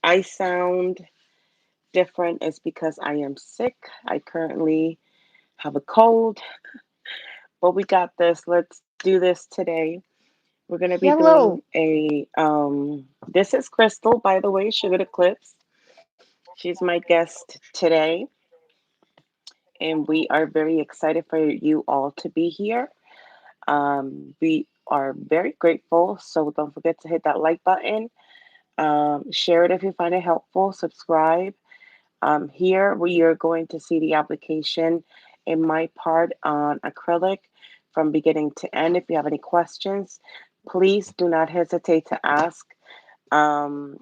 I sound different is because I am sick. I currently have a cold, but we got this. Let's do this today. We're going to be doing Yellow. this is Crystal, by the way, Sugar Eclipse. She's my guest today, and we are very excited for you all to be here. We are very grateful, so don't forget to hit that like button. Share it if you find it helpful. Subscribe. Here we are going to see the application in my part on acrylic from beginning to end. If you have any questions, please do not hesitate to ask. Um,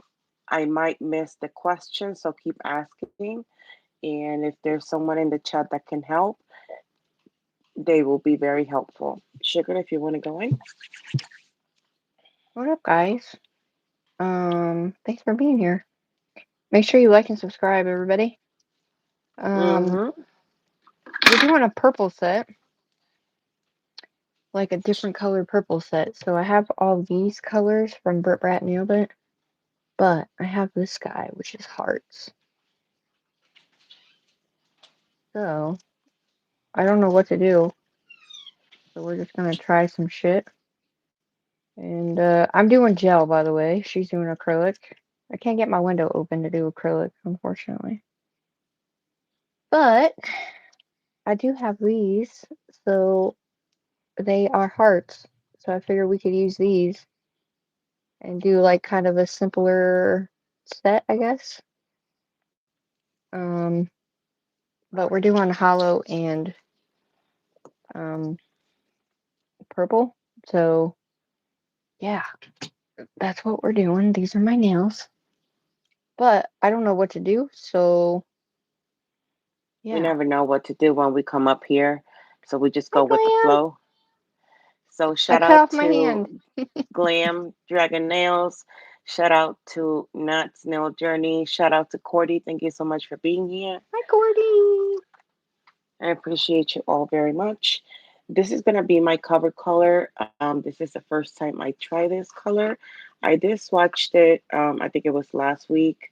I might miss the question, so keep asking. And if there's someone in the chat that can help, they will be very helpful. Sugar, if you want to go in. What up, guys? Thanks for being here. Make sure you like and subscribe, everybody. Um, Mm-hmm. we're doing a purple set, like a different color purple set. So I have all these colors from Burt Brat Nailed It, but I have this guy, which is hearts. So I don't know what to do. So we're just gonna try some shit. And I'm doing gel, by the way. She's doing acrylic. I can't get my window open to do acrylic, unfortunately. But I do have these, so they are hearts. So I figured we could use these and do like kind of a simpler set, I guess. Um, but we're doing hollow and um, purple. So yeah, that's what we're doing. These are my nails. But I don't know what to do, so We yeah. never know what to do when we come up here, so we just Hi, go with the Glam. flow. So I shout cut out off my hand. to Glam Dragon Nails. Shout out to Knott's Nail Journey. Shout out to Cordy. Thank you so much for being here. Hi, Cordy. I appreciate you all very much. This is going to be my cover color. This is the first time I try this color. I did swatched it, I think it was last week.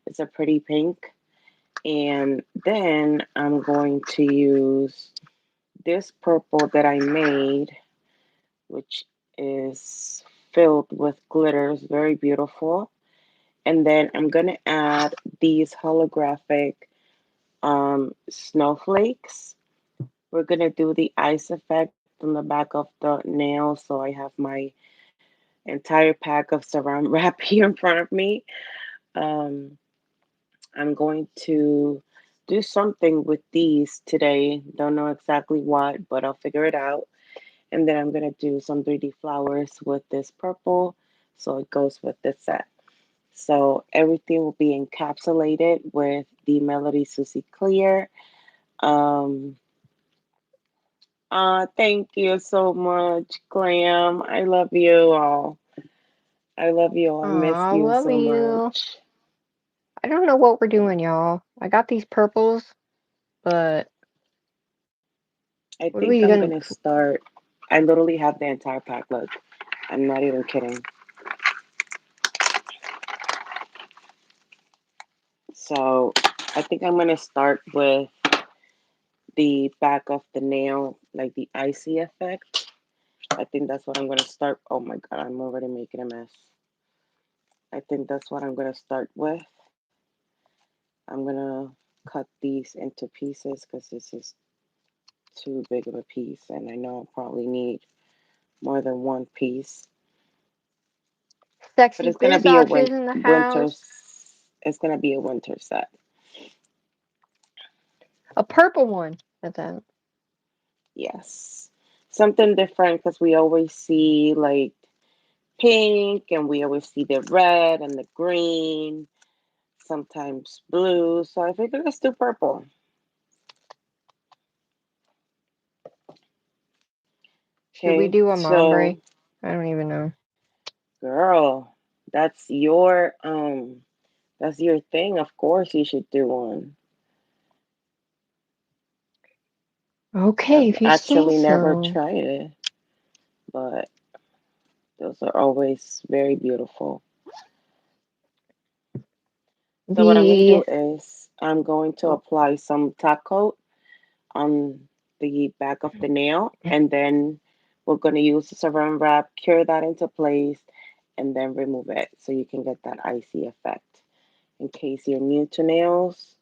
It's a pretty pink. And then I'm going to use this purple that I made, which is filled with glitters, very beautiful. And then I'm gonna add these holographic snowflakes. We're gonna do the ice effect on the back of the nail. So I have my entire pack of saran wrap here in front of me. Um, I'm going to do something with these today. Don't know exactly what, but I'll figure it out. And then I'm gonna do some 3D flowers with this purple, so it goes with the set. So everything will be encapsulated with the Melody Susie Clear. Um, thank you so much, Clam. I love you all. I love you all. I miss Aw, you love so you. much. I don't know what we're doing, y'all. I got these purples, but I what are think we I'm gonna? gonna start. I literally have the entire pack. Look, I'm not even kidding. So I think I'm gonna start with the back of the nail, like the icy effect. I think that's what I'm gonna start. Oh my god, I'm already making a mess. I think that's what I'm gonna start with. I'm gonna cut these into pieces because this is too big of a piece, and I know I'll probably need more than one piece. But Sexy it's gonna be a bitches in the winter. house. It's gonna be a winter set. A purple one. At that. Yes, something different because we always see like pink, and we always see the red and the green, sometimes blue. So I figured let's do purple. Should we Okay, do a so ombre? I don't even know. girl, that's your thing. Of course you should do one. Okay, I've if you say actually never so. tried it, but those are always very beautiful. So what I'm going to The do is I'm going to oh, apply some top coat on the back of the nail, and then we're going to use the saran wrap, cure that into place, and then remove it so you can get that icy effect. In case you're new to nails,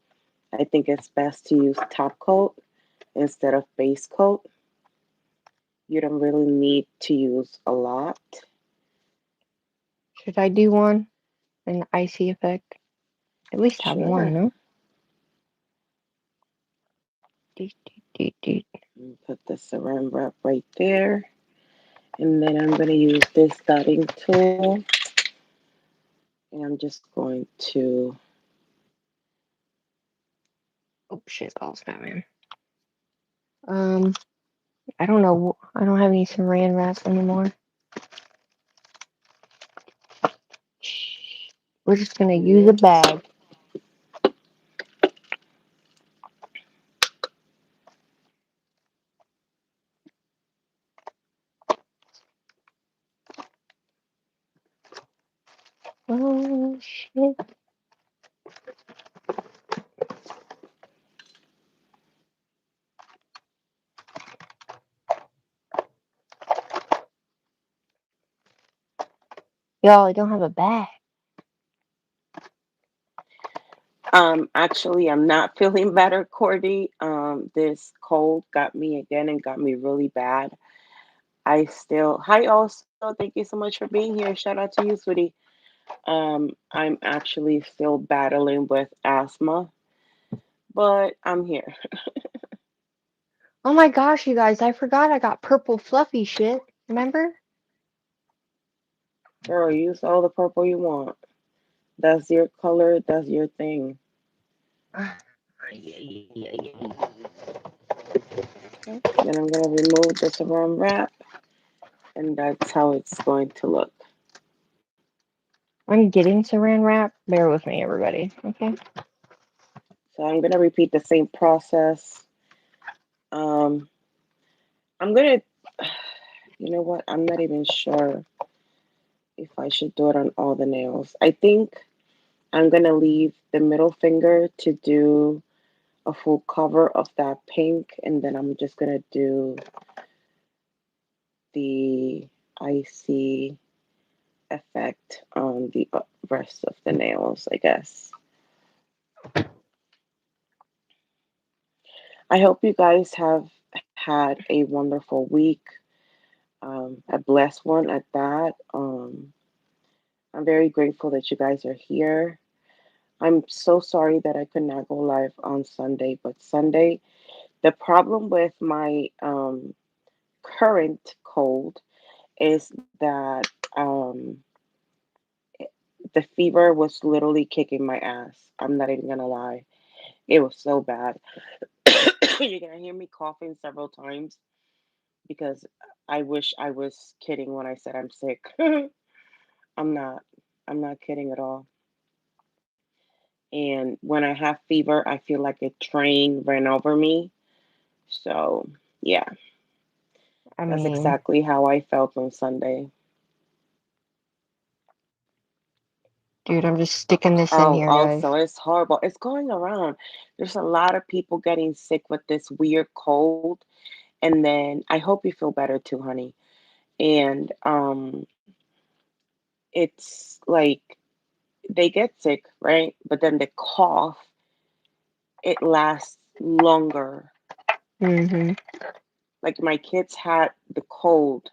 I think it's best to use top coat instead of base coat. You don't really need to use a lot. should I do one? An icy effect? At least have one, Sure. no? Doot, doot, doot, doot. Put the saran wrap right there. And then I'm going to use this dotting tool, and I'm just going to, Oh shit balls, Batman. Um, I don't know. I don't have any saran wrap anymore. We're just gonna use a yep. bag. Oh shit. Y'all, I don't have a bag. Actually, I'm not feeling better, Cordy. This cold got me again and got me really bad. I still, hi, also, thank you so much for being here. Shout out to you, sweetie. I'm actually still battling with asthma, but I'm here. Oh my gosh, you guys, I forgot I got purple fluffy shit. Remember? Girl, use all the purple you want. That's your color, that's your thing. Okay. Then I'm gonna remove the saran wrap, and that's how it's going to look. I'm getting saran wrap. Bear with me, everybody. Okay. So I'm gonna repeat the same process. Um, I'm gonna, you know what? I'm not even sure if I should do it on all the nails. I think I'm gonna leave the middle finger to do a full cover of that pink, and then I'm just gonna do the icy effect on the rest of the nails, I guess. I hope you guys have had a wonderful week, a blessed one at that. I'm very grateful that you guys are here. I'm so sorry that I could not go live on Sunday, but Sunday, the problem with my current cold is that um, the fever was literally kicking my ass. I'm not even gonna lie. It was so bad. You're gonna hear me coughing several times because I wish I was kidding when I said I'm sick. I'm not. I'm not kidding at all. And when I have fever, I feel like a train ran over me. So, yeah, I that's mean, exactly how I felt on Sunday. dude, I'm just sticking this in Oh, here, guys. also, it's horrible. It's going around. There's a lot of people getting sick with this weird cold. And then I hope you feel better too, honey. And it's like they get sick, right? But then the cough, it lasts longer. Mm-hmm. Like my kids had the cold.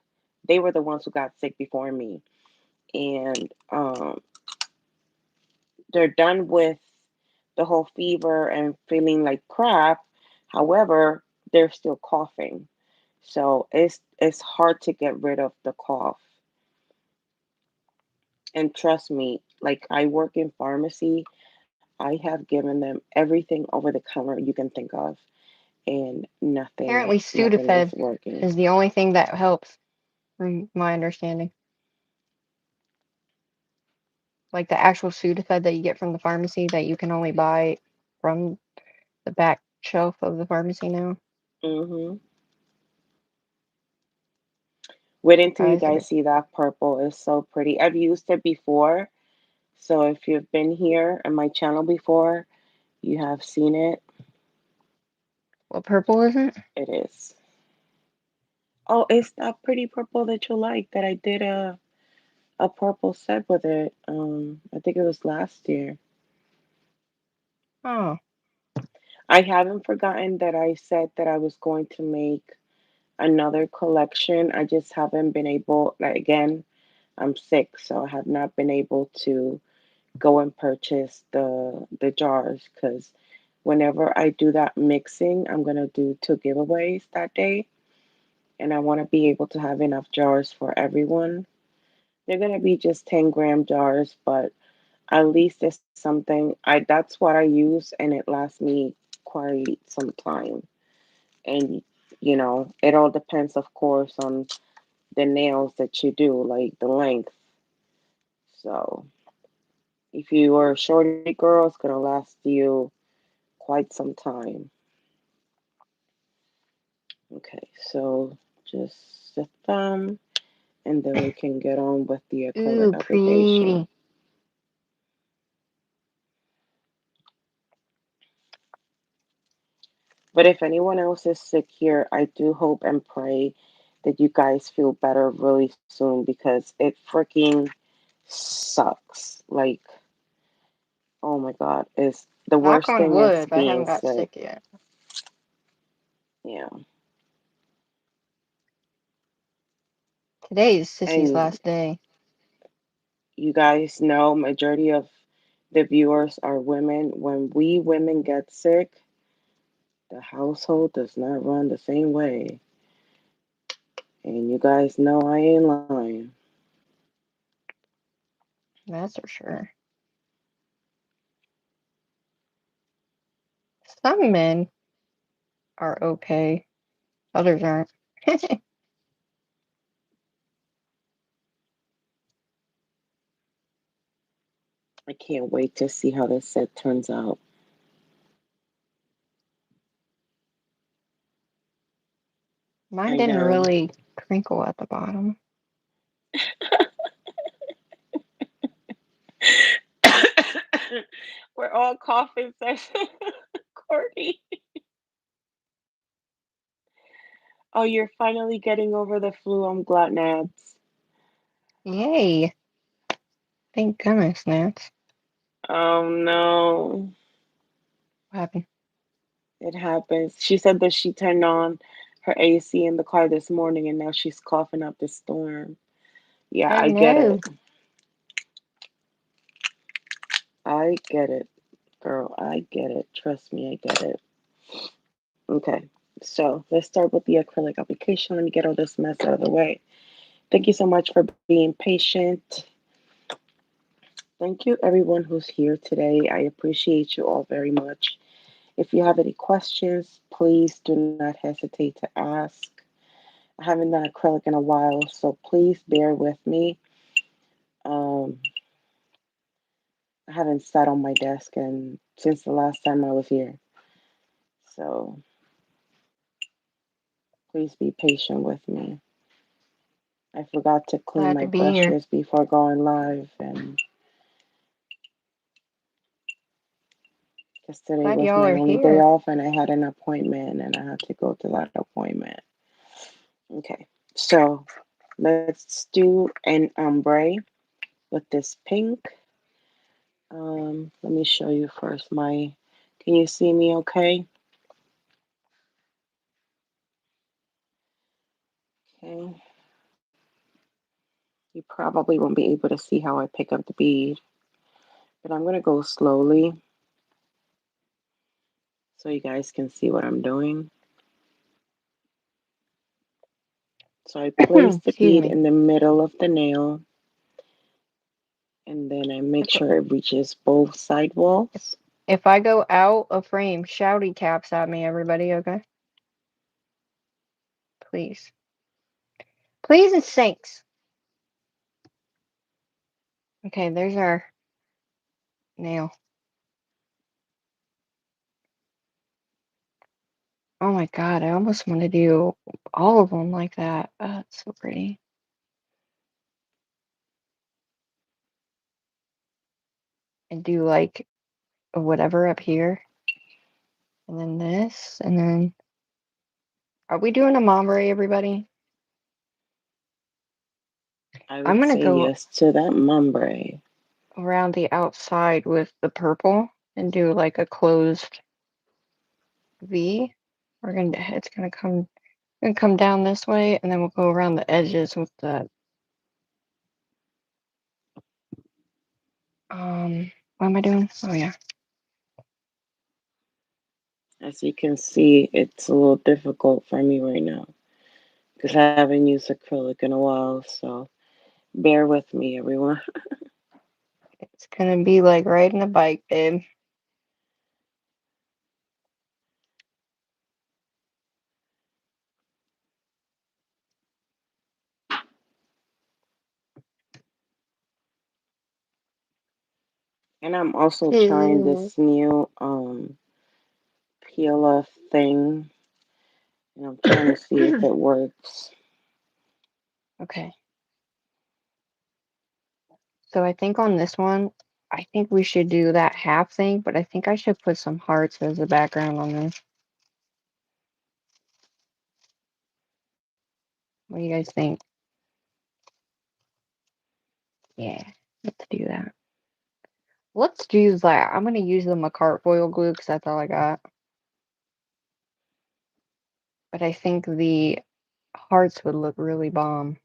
They were the ones who got sick before me. And they're done with the whole fever and feeling like crap. However, they're still coughing. So it's hard to get rid of the cough. And trust me, like I work in pharmacy, I have given them everything over the counter you can think of, and Apparently, nothing is Sudafed working. is the only thing that helps, from my understanding. Like the actual Sudafed that you get from the pharmacy that you can only buy from the back shelf of the pharmacy now. Hmm. Wait until you Guys, guys see that purple. It's so pretty. I've used it before, So if you've been here on my channel before, you have seen it. What purple is it? It is. Oh, it's that pretty purple that you like that I did a purple set with it. I think it was last year. Oh, I haven't forgotten that I said that I was going to make another collection. I just haven't been able, like, again, I'm sick, so I have not been able to go and purchase the jars because whenever I do that mixing, I'm gonna do two giveaways that day, and I want to be able to have enough jars for everyone. They're gonna be just 10-gram jars, but at least it's something. I That's what I use, and it lasts me quite some time. And it all depends, of course, on the nails that you do, like the length. So if you are a shorty girl, it's gonna last you quite some time. Okay, so just the thumb, and then we can get on with the acrylic ooh, application. pretty. But if anyone else is sick here, I do hope and pray that you guys feel better really soon because it freaking sucks. Like, oh my God, it's the Knock worst on thing is wood. I being haven't got sick. sick yet. Yeah. Today is Sissy's And last day. you guys know majority of the viewers are women. When we women get sick, the household does not run the same way. And you guys know I ain't lying. That's for sure. Some men are okay, others aren't. I can't wait to see how this set turns out. Mine I didn't know. really crinkle at the bottom. We're all coughing session. Courtney. Oh, you're finally getting over the flu. I'm glad, Nabs. Yay! Thank goodness, Nance. Oh no. What happened? It happens. She said that she turned on her AC in the car this morning and now she's coughing up the storm. Yeah, Oh I get it. no. I get it, girl. I get it. Trust me, I get it. Okay, so let's start with the acrylic application. Let me get all this mess out of the way. Thank you so much for being patient. Thank you, everyone who's here today. I appreciate you all very much. If you have any questions, please do not hesitate to ask. I haven't done acrylic in a while, so please bear with me. Um, I haven't sat on my desk and since the last time I was here, so please be patient with me. I forgot to clean Glad my to be here. brushes before going live, and yesterday Glad was y'all my are only day here. off, and I had an appointment, and I had to go to that appointment. Okay, so let's do an ombre with this pink. Let me show you first my. Can you see me okay? Okay. You probably won't be able to see how I pick up the bead, but I'm going to go slowly so you guys can see what I'm doing. So I place the Excuse bead me. in the middle of the nail, and then I make If sure it reaches both side if walls. if I go out of frame, shouty caps at me, everybody. Okay, please, please and thanks. Okay, there's our nail. Oh my god, I almost want to do all of them like that. Oh, it's so pretty. and do like whatever up here, and then this, and then are we doing a ombre, everybody? I I'm would gonna say go yes to that mumbre. around the outside with the purple and do like a closed V. It's gonna come down this way, and then we'll go around the edges with the what am I doing? Oh yeah. As you can see, it's a little difficult for me right now because I haven't used acrylic in a while. So bear with me, everyone. It's gonna be like riding a bike, babe. And I'm also trying Ooh. this new PLF thing, and I'm trying to see if it works. Okay. So I think on this one, I think we should do that half thing, but I think I should put some hearts as a background on this. What do you guys think? Yeah, let's do that. Let's use that. I'm gonna use the Macart foil glue because that's all I got. But I think the hearts would look really bomb.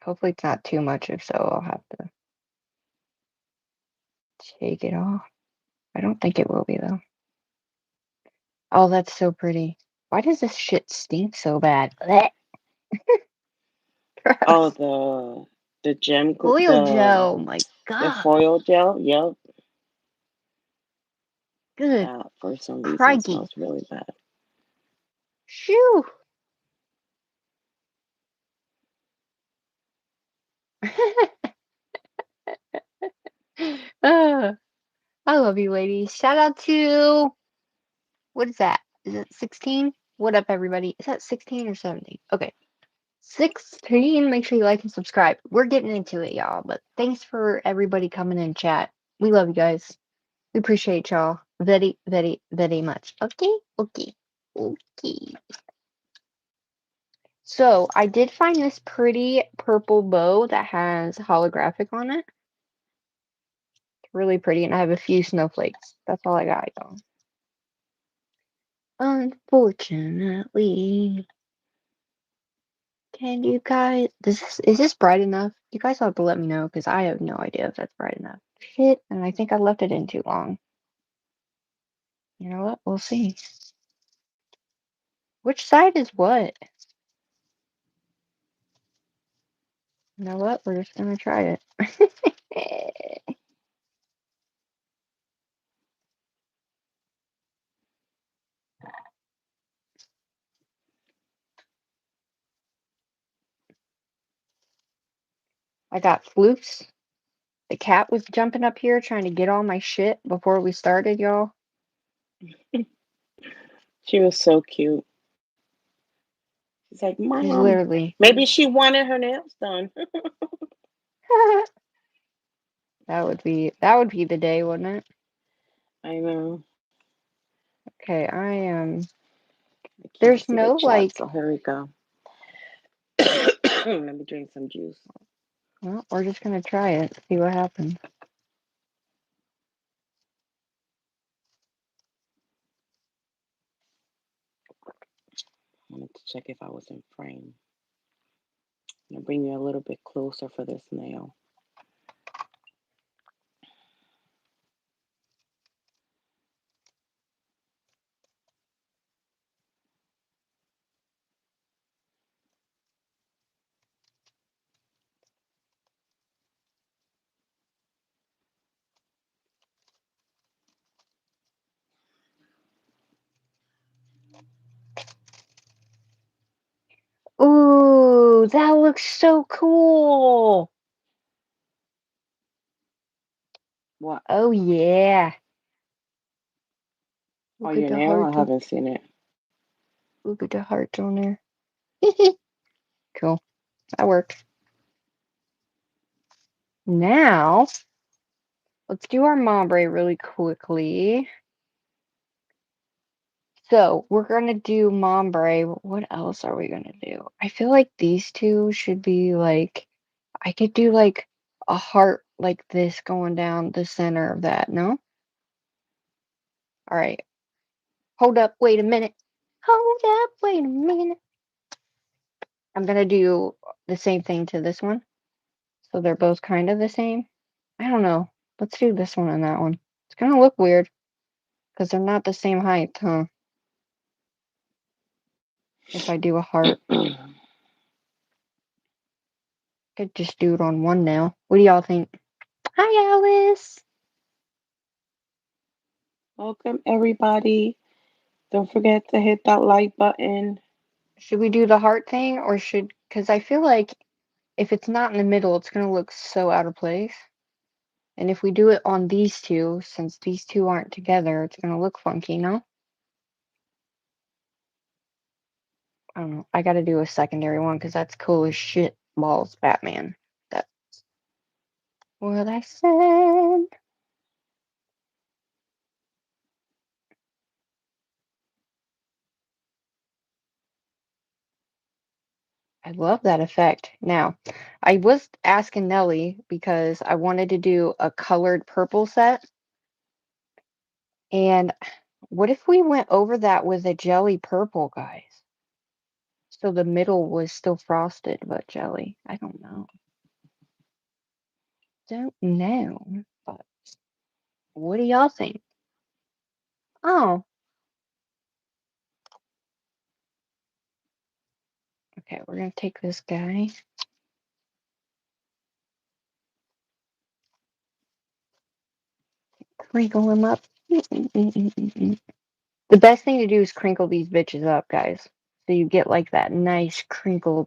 Hopefully it's not too much. If so, I'll have to take it off. I don't think it will be though. Oh, that's so pretty. Why does this shit stink so bad? Blech. Oh, Gross. the Foil gel. Oh my the god. foil gel. Yep, Good that for some reason crikey. smells really bad. Shoo. uh, I love you, ladies. Shout out to what is that? Is it 16? What up, everybody? Is that 16 or 17? Okay, 16. Make sure you like and subscribe. We're getting into it, y'all. But thanks for everybody coming in chat. We love you guys. We appreciate y'all very, very, very much. Okay, okay, okay. So I did find this pretty purple bow that has holographic on it. It's really pretty, and I have a few snowflakes. That's all I got, y'all. Unfortunately, can you guys? Is this bright enough? You guys have to let me know because I have no idea if that's bright enough. Shit, and I think I left it in too long. You know what? We'll see. Which side is what? You know what? We're just gonna try it. I got flukes. The cat was jumping up here trying to get all my shit before we started, y'all. She was so cute. She's like, She's Mom, literally maybe she wanted her nails done. that would be the day, wouldn't it? I know. Okay, I am. I can't There's see the no chat, like. so here we go. Let me drink some juice. Well, we're just gonna try it, see what happens. I wanted to check if I was in frame. I'm gonna bring you a little bit closer for this nail. Ooh, that looks so cool. What? Oh yeah. Oh, Look at your the nail? I heart. haven't seen it. Look at the heart on there. Cool. That works. Now, let's do our ombre really quickly. So we're gonna do ombre. What else are we gonna do? I feel like these two should be like, I could do like a heart like this going down the center of that. No? All right. Hold up. Wait a minute. Hold up. Wait a minute. I'm gonna do the same thing to this one. So they're both kind of the same. I don't know. Let's do this one and that one. It's gonna look weird because they're not the same height, huh? If I do a heart, could just do it on one nail. What do y'all think? Hi, Alice. Welcome, everybody. Don't forget to hit that like button. Should we do the heart thing or should, because I feel like if it's not in the middle, it's gonna look so out of place. And if we do it on these two, since these two aren't together, it's gonna look funky, no? I don't know. I gotta do a secondary one because that's cool as shit. Balls, Batman. That's what I said. I love that effect. Now, I was asking Nelly because I wanted to do a colored purple set. And what if we went over that with a jelly purple, guys? So the middle was still frosted, but jelly. I don't know. Don't know. But what do y'all think? Oh, okay. We're gonna take this guy, crinkle him up. The best thing to do is crinkle these bitches up, guys. So you get like that nice crinkled,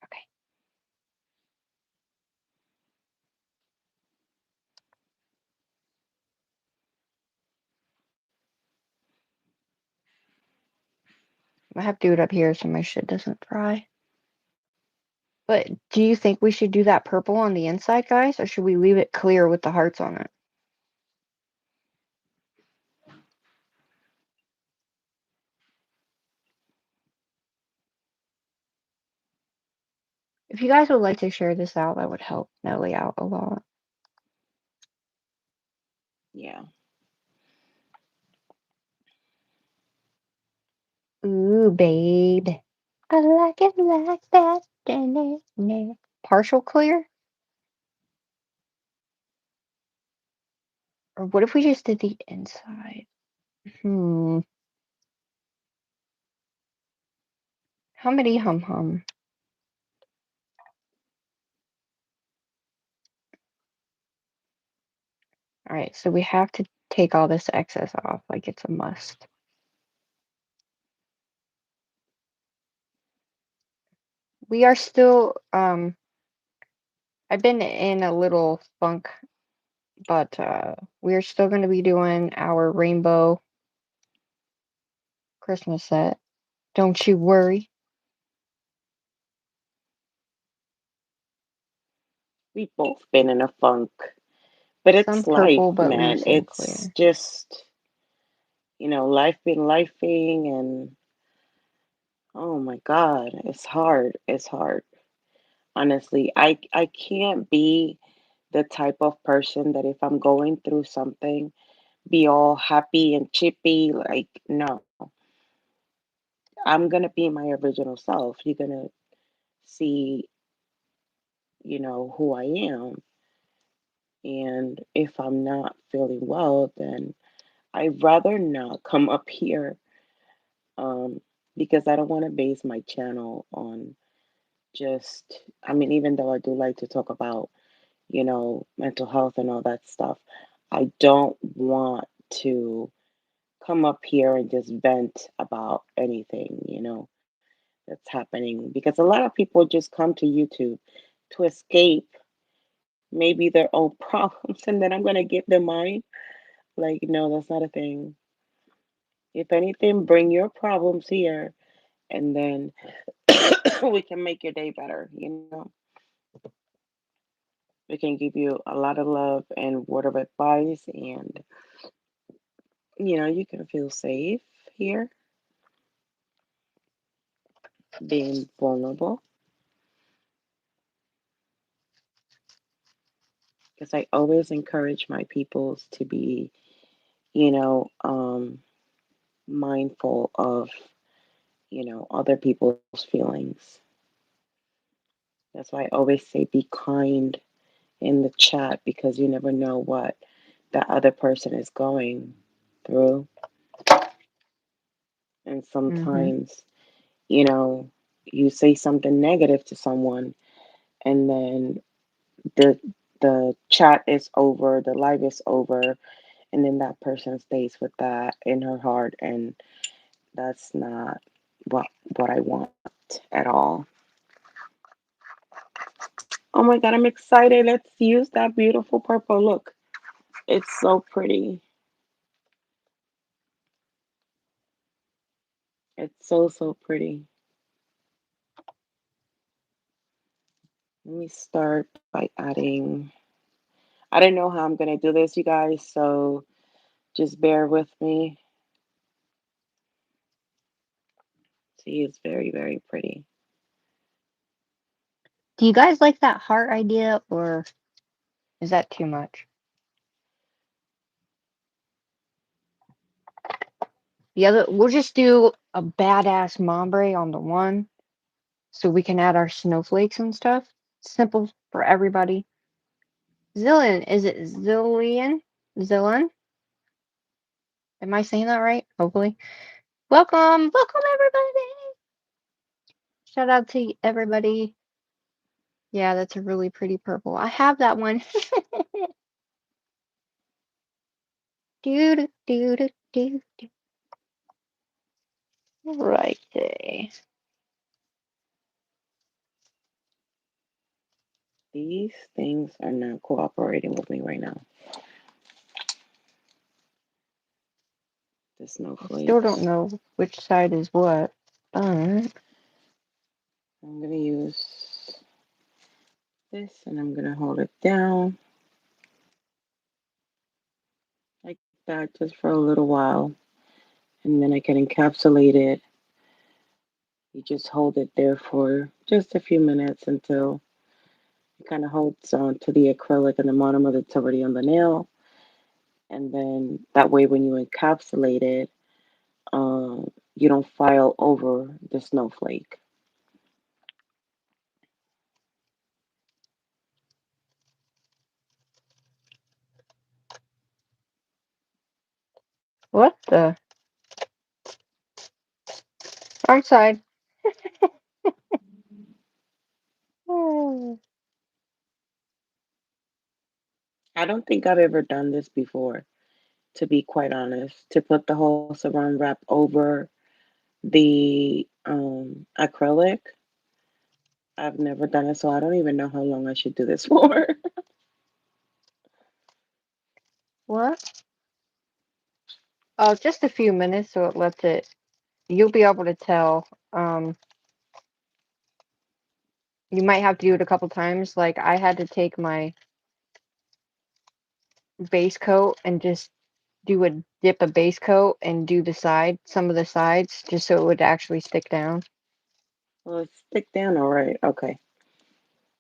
Okay. I have to do it up here so my shit doesn't dry. But do you think we should do that purple on the inside, guys, or should we leave it clear with the hearts on it? If you guys would like to share this out, that would help Nelly out a lot. Yeah. Ooh, babe. I like it like that. Partial clear? Or what if we just did the inside? Hmm. Hummity hum hum. All right, so we have to take all this excess off, like it's a must. We are still, I've been in a little funk, but we're still going to be doing our rainbow Christmas set. Don't you worry. We've both been in a funk, but Some it's life, purple, but leave man. some It's clear. just, life been lifing, and oh my God, it's hard. It's hard. Honestly, I can't be the type of person that if I'm going through something, be all happy and chippy. Like, no, I'm gonna be my original self. You're gonna see, who I am. And if I'm not feeling well, then I'd rather not come up here, um, because I don't want to base my channel on just, I mean, even though I do like to talk about, mental health and all that stuff, I don't want to come up here and just vent about anything. that's happening because a lot of people just come to YouTube to escape maybe their own problems and then I'm going to give them mine. Like, no, that's not a thing. If anything, bring your problems here and then we can make your day better. We can give you a lot of love and word of advice, and you can feel safe here, being vulnerable. Because I always encourage my peoples to be, you know, um, mindful of, other people's feelings. That's why I always say be kind in the chat because you never know what that other person is going through. And Mm-hmm. sometimes, you know, you say something negative to someone and then the the chat is over, the live is over, and then that person stays with that in her heart and that's not what I want at all. Oh my god, I'm excited. Let's use that beautiful purple. Look, it's so pretty. It's so so pretty. Let me start by adding. I don't know how I'm gonna do this, you guys, so just bear with me. See, it's very, very pretty. Do you guys like that heart idea, or is that too much? The other, we'll just do a badass mambre on the one, so we can add our snowflakes and stuff. Simple for everybody. Zillion, is it Zillion? Zillion? Am I saying that right? Hopefully. Welcome everybody. Shout out to everybody. Yeah, that's a really pretty purple. I have that one. do do do do do. Right there. These things are not cooperating with me right now. The I still don't snowflakes. know which side is what. I'm gonna use this and I'm gonna hold it down like that just for a little while. And then I can encapsulate it. You just hold it there for just a few minutes until it kind of holds on to the acrylic and the bottom of it's already on the nail. And then that way, when you encapsulate it, you don't file over the snowflake. What the? Wrong side. Oh. I don't think I've ever done this before, to be quite honest, to put the whole saran wrap over the acrylic. I've never done it, so I don't even know how long I should do this for. What? Oh, just a few minutes, so it lets it. You'll be able to tell. You might have to do it a couple times. Like I had to take my base coat and just do a dip a base coat and do the side, some of the sides, just so it would actually stick down. Well, it's stick down, all right. Okay.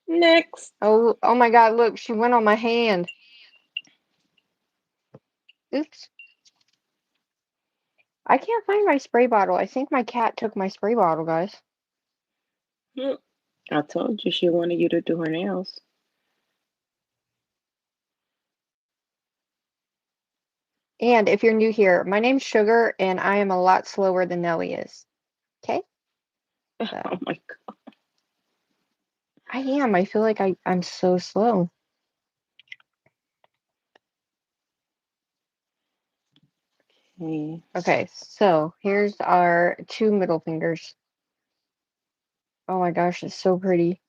Next. Oh my God! Look, she went on my hand. Oops. I can't find my spray bottle. I think my cat took my spray bottle, guys. Hmm, I told you she wanted you to do her nails. And if you're new here, my name's Sugar, and I am a lot slower than Nelly is. Okay? Oh So my I am. I feel like I'm so slow. God. Okay, so here's our two middle fingers. Oh my gosh, it's so pretty.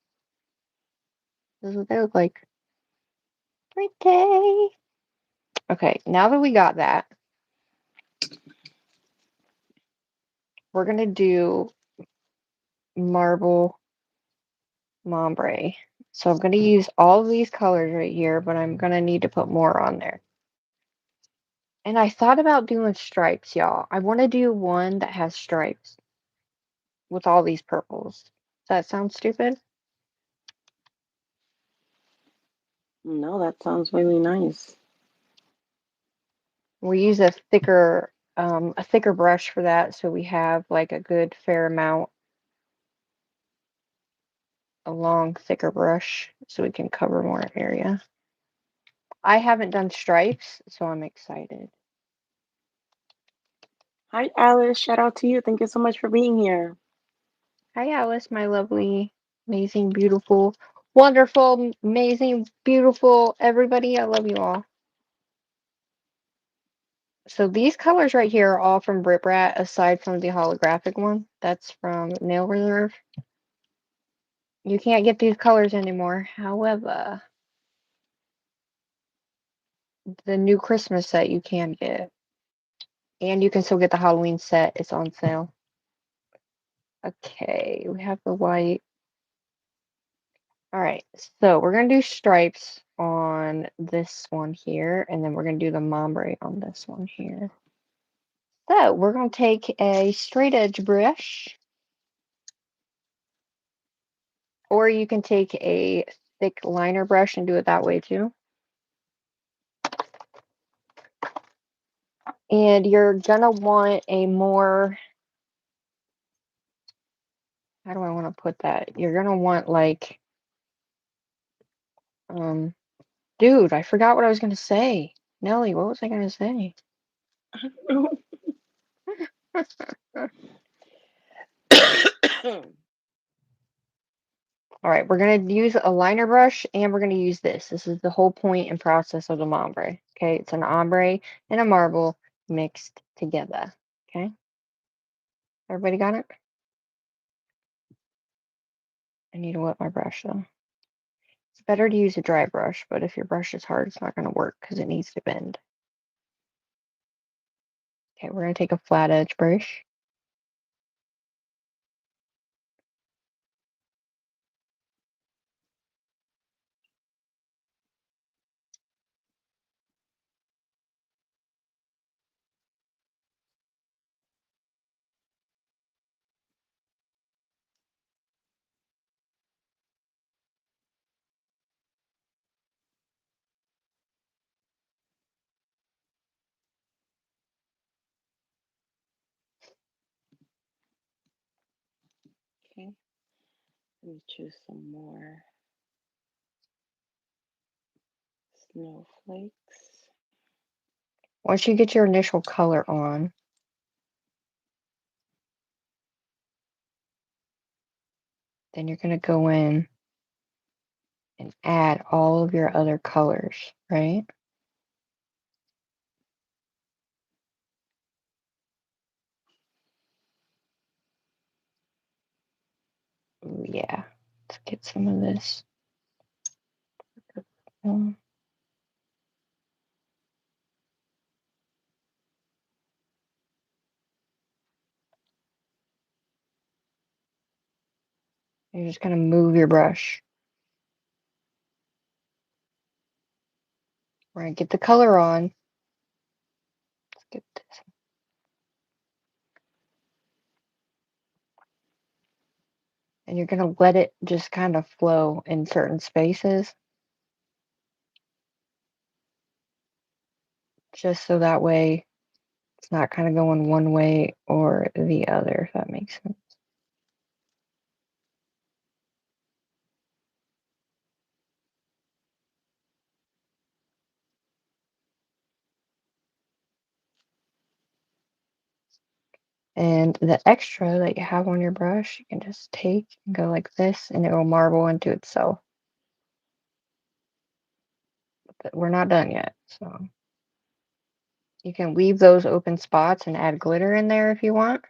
This is what they look like. Pretty. Okay, now that we got that, we're gonna do marble Mombre. So I'm going to use all of these colors right here, but I'm going to need to put more on there. And I thought about doing stripes, y'all. I want to do one that has stripes with all these purples. Does that sound stupid? No, that sounds really nice. We use a thicker brush for that, so we have like a good fair amount, a long, thicker brush, so we can cover more area. I haven't done stripes, so I'm excited. Hi, Alice. Shout out to you. Thank you so much for being here. Hi, Alice, my lovely, amazing, beautiful, wonderful, amazing, beautiful everybody. I love you all. So these colors right here are all from Brit Brat, aside from the holographic one. That's from Nail Reserve. You can't get these colors anymore. However, the new Christmas set you can get. And you can still get the Halloween set. It's on sale. Okay, we have the white. All right, so we're gonna do stripes on this one here, and then we're gonna do the Mombre on this one here. So we're gonna take a straight edge brush, or you can take a thick liner brush and do it that way too. And you're gonna want a more, how do I want to put that? You're gonna want like, um, dude, I forgot what I was gonna say. Nelly, what was I gonna say? All right, we're going to use a liner brush and we're going to use this. This is the whole point and process of the ombre. Okay, it's an ombre and a marble mixed together. Okay, everybody got it? I need to wet my brush though. It's better to use a dry brush, but if your brush is hard, it's not going to work because it needs to bend. Okay, we're going to take a flat edge brush. Okay, let me choose some more snowflakes. Once you get your initial color on, then you're going to go in and add all of your other colors, right? Ooh, yeah, let's get some of this. Um, You're just going to move your brush. We're going to get the color on. Let's get this. And you're going to let it just kind of flow in certain spaces, just so that way it's not kind of going one way or the other, if that makes sense. And the extra that you have on your brush, you can just take and go like this, and it will marble into itself. But we're not done yet, so you can leave those open spots and add glitter in there if you want.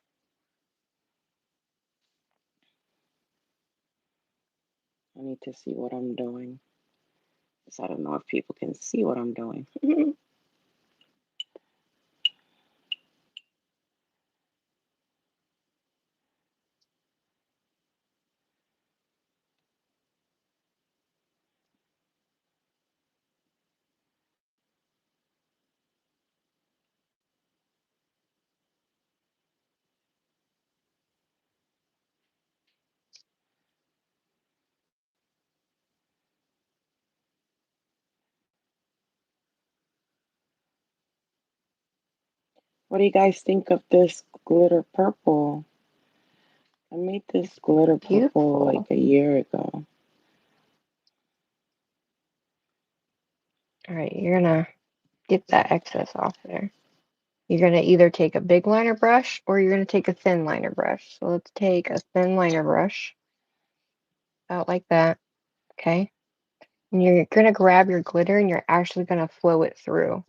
I need to see what I'm doing. 'Cause I don't know if people can see what I'm doing. What do you guys think of this glitter purple? I made this glitter purple like Beautiful. a year ago. All right, you're gonna get that excess off there. You're gonna either take a big liner brush or you're gonna take a thin liner brush. So let's take a thin liner brush, out like that, okay? And you're gonna grab your glitter and you're actually gonna flow it through.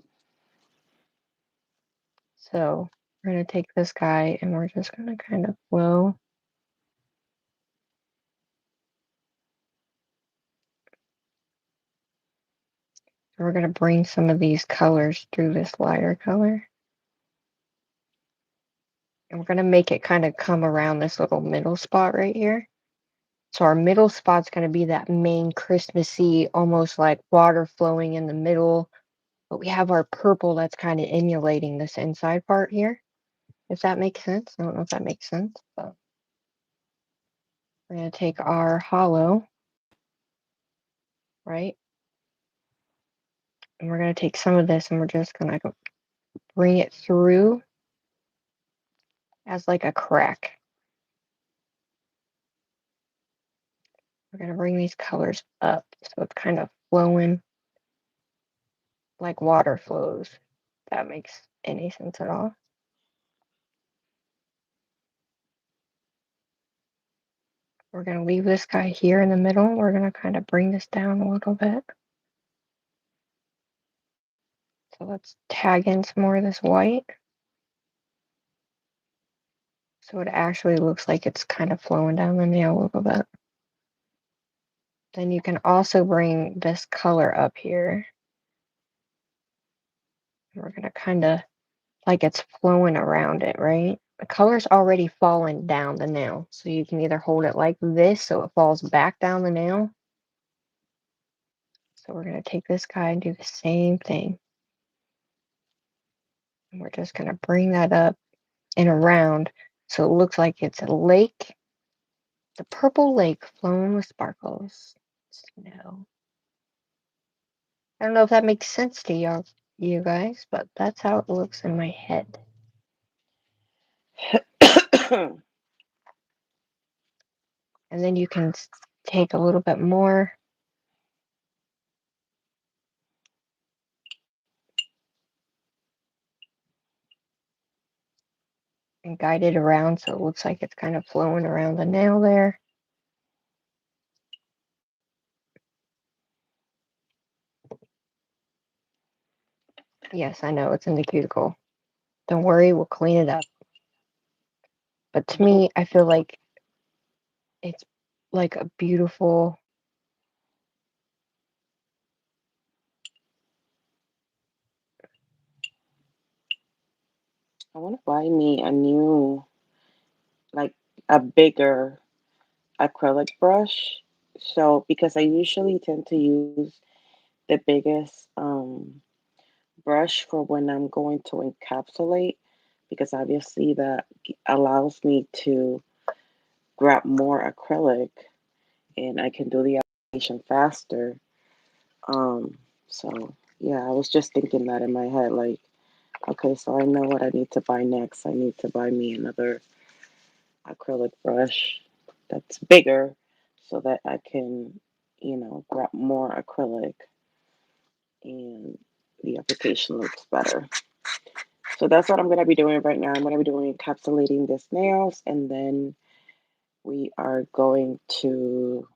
So we're gonna take this guy and we're just gonna kind of flow. We're gonna bring some of these colors through this lighter color. And we're gonna make it kind of come around this little middle spot right here. So our middle spot's gonna be that main Christmassy, almost like water flowing in the middle. But we have our purple that's kind of emulating this inside part here, if that makes sense. I don't know if that makes sense, but we're going to take our hollow, right? And we're going to take some of this and we're just going to bring it through as like a crack. We're going to bring these colors up so it's kind of flowing like water flows. If that makes any sense at all. We're going to leave this guy here in the middle. We're going to kind of bring this down a little bit. So let's tag in some more of this white. So it actually looks like it's kind of flowing down the nail a little bit. Then you can also bring this color up here. We're going to kind of like it's flowing around it, right? The color's already fallen down the nail. So you can either hold it like this so it falls back down the nail. So we're going to take this guy and do the same thing. And we're just going to bring that up and around so it looks like it's a lake. The purple lake flowing with sparkles. Snow. I don't know if that makes sense to y'all, you guys, but that's how it looks in my head. And then you can take a little bit more and guide it around so it looks like it's kind of flowing around the nail there. Yes, I know it's in the cuticle. Don't worry, we'll clean it up. But to me, I feel like it's like a beautiful. I want to buy me a new, like a bigger acrylic brush. So, because I usually tend to use the biggest brush for when I'm going to encapsulate, because obviously that allows me to grab more acrylic and I can do the application faster. So yeah, I was just thinking that in my head, like, okay, so I know what I need to buy next. I need to buy me another acrylic brush that's bigger so that I can, grab more acrylic and the application looks better. So that's what I'm going to be doing right now. I'm going to be doing encapsulating this nails and then we are going to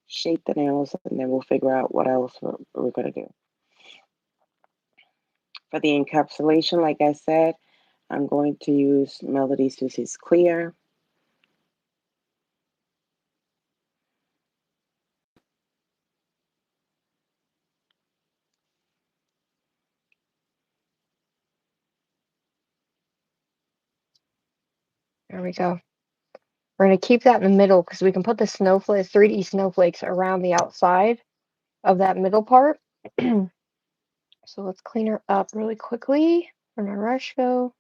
shape the nails and then we'll figure out what else we're going to do. For the encapsulation, like I said, I'm going to use Melody Susie's Clear. There we go. We're going to keep that in the middle because we can put the snowflakes, 3D snowflakes around the outside of that middle part. So let's clean her up really quickly. We're going to rush go.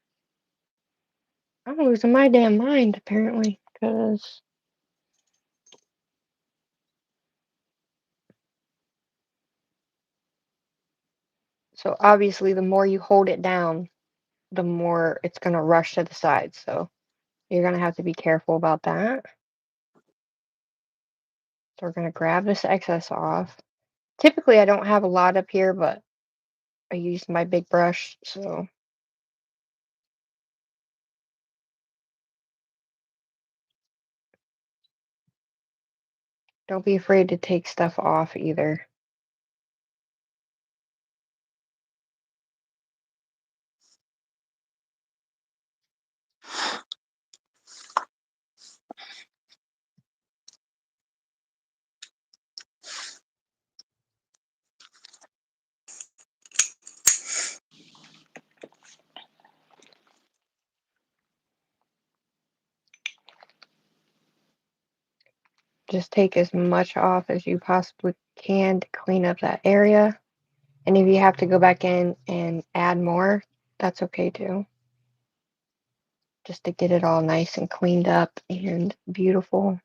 I'm losing my damn mind apparently because so obviously the more you hold it down, the more it's going to rush to the side. So you're going to have to be careful about that. So we're going to grab this excess off. Typically I don't have a lot up here, but I used my big brush, so don't be afraid to take stuff off either. Just take as much off as you possibly can to clean up that area. And if you have to go back in and add more, that's okay too. Just to get it all nice and cleaned up and beautiful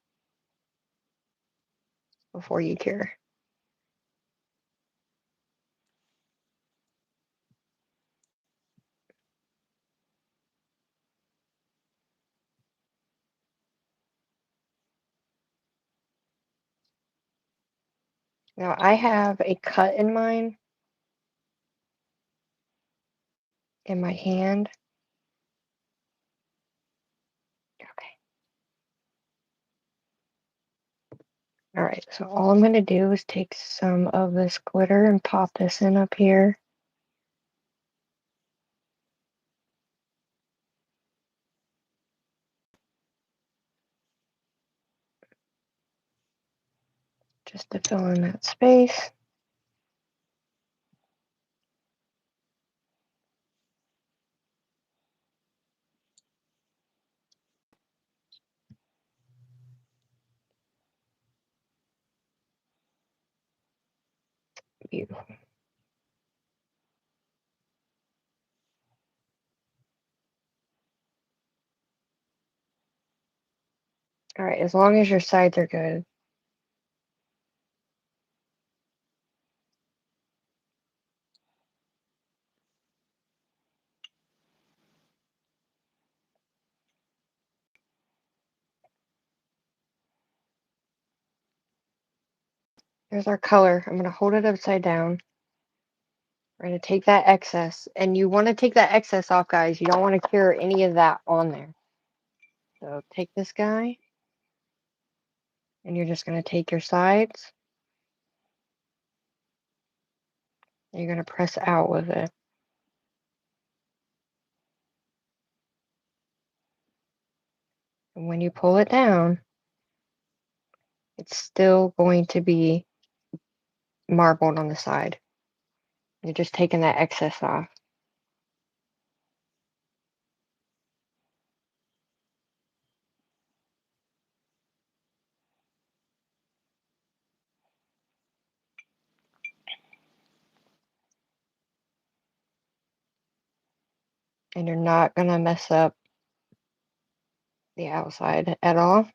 before you cure. Now I have a cut in mine in my hand. Okay. All right, so all I'm going to do is take some of this glitter and pop this in up here. Just to fill in that space. Beautiful. All right, as long as your sides are good. There's our color. I'm going to hold it upside down. We're going to take that excess. And you want to take that excess off, guys. You don't want to cure any of that on there. So take this guy. And you're just going to take your sides. And you're going to press out with it. And when you pull it down, it's still going to be marbled on the side. You're just taking that excess off. And you're not going to mess up the outside at all.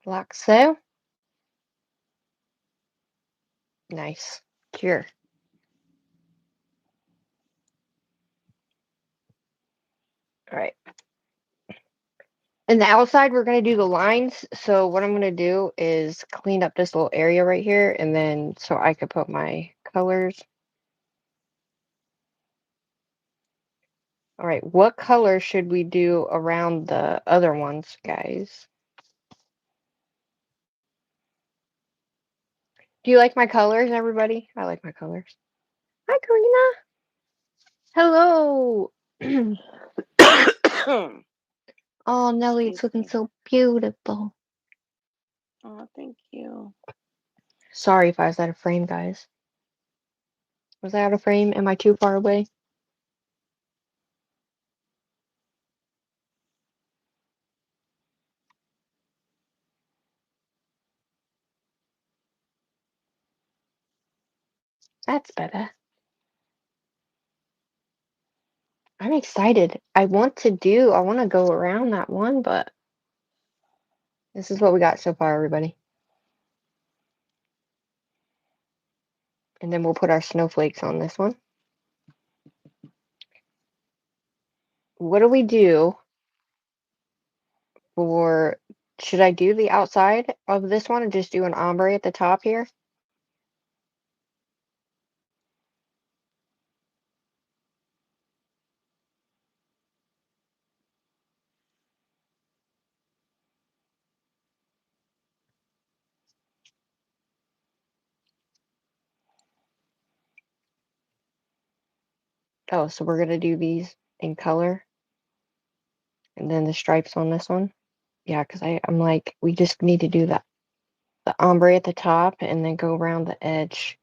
Like so. Nice. Cure. All right. And the outside, we're going to do the lines. So what I'm going to do is clean up this little area right here. And then so I could put my colors. All right. What color should we do around the other ones, guys? Do you like my colors, everybody? I like my colors. Hi, Karina. Hello. Oh, Nelly, it's Excuse looking me. so beautiful. Oh, thank you. Sorry if I was out of frame, guys. Was I out of frame? Am I too far away? That's better. I'm excited. I want to go around that one, but this is what we got so far, everybody. And then we'll put our snowflakes on this one. What do we do for, should I do the outside of this one and just do an ombre at the top here? Oh, so we're gonna do these in color and then the stripes on this one. Yeah, because I'm like, we just need to do the ombre at the top and then go around the edge.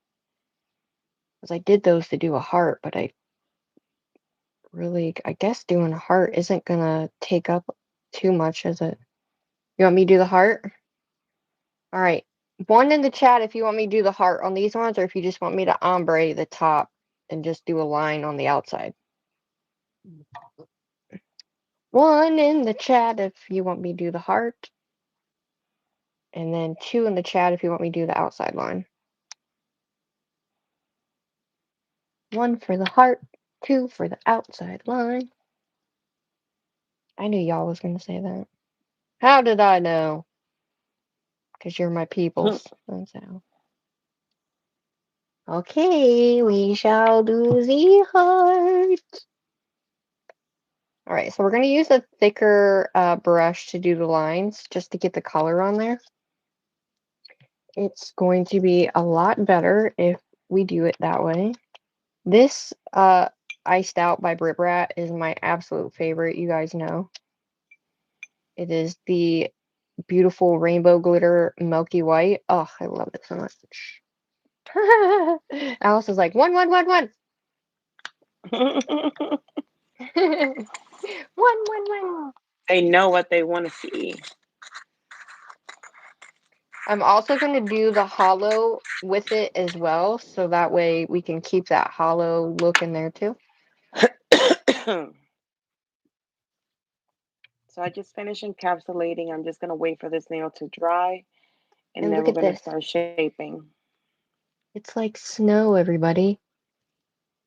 Because I did those to do a heart, but I guess doing a heart isn't gonna take up too much, is it? You want me to do the heart? All right. One in the chat if you want me to do the heart on these ones, or if you just want me to ombre the top and just do a line on the outside. One in the chat if you want me to do the heart, and then two in the chat if you want me to do the outside line. One for the heart, two for the outside line. I knew y'all was gonna say that. How did I know? Because you're my peoples. That's how. Okay, we shall do the heart. All right, so we're going to use a thicker brush to do the lines, just to get the color on there. It's going to be a lot better if we do it that way. This Iced Out by Brit Brat is my absolute favorite, you guys know. It is the beautiful rainbow glitter milky white. Oh, I love it so much. Alice is like, one, one, one, one. One, one, one. They know what they want to see. I'm also going to do the hollow with it as well, so that way we can keep that hollow look in there too. So I just finished encapsulating. I'm just going to wait for this nail to dry, and And then look we're at going to this. start shaping. It's like snow, everybody.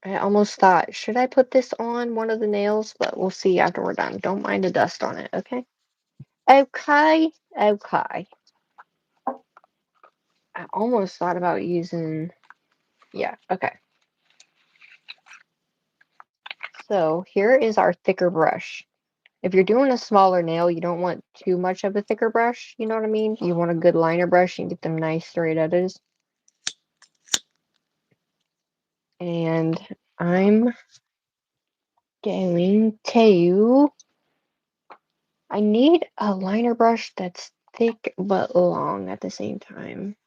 I almost thought, should I put this on one of the nails? But we'll see after we're done. Don't mind the dust on it, okay? Okay, okay. I almost thought about using, yeah, okay. So here is our thicker brush. If you're doing a smaller nail, you don't want too much of a thicker brush, you know what I mean? You want a good liner brush and get them nice straight edges. And I'm going to, I need a liner brush that's thick but long at the same time.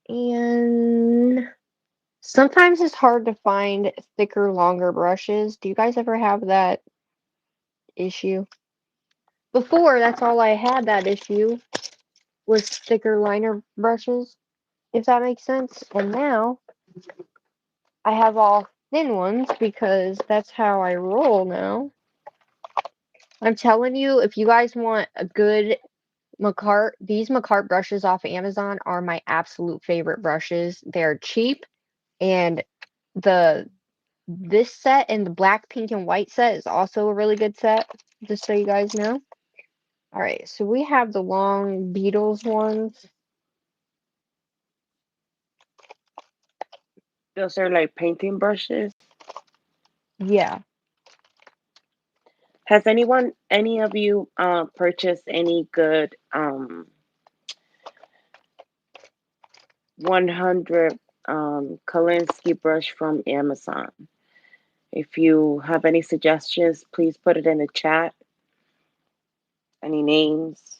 And sometimes it's hard to find thicker, longer brushes. Do you guys ever have that issue? Before, that's all I had that issue was thicker liner brushes, if that makes sense. And now I have all thin ones because that's how I roll now. I'm telling you, if you guys want a good Macart, these Macart brushes off of Amazon are my absolute favorite brushes. They're cheap, and the this set and the black, pink, and white set is also a really good set, just so you guys know. All right, so we have the long Beatles ones. Those are like painting brushes. Yeah. Has any of you purchased any good 100 Kolinsky brush from Amazon? If you have any suggestions, please put it in the chat. Any names?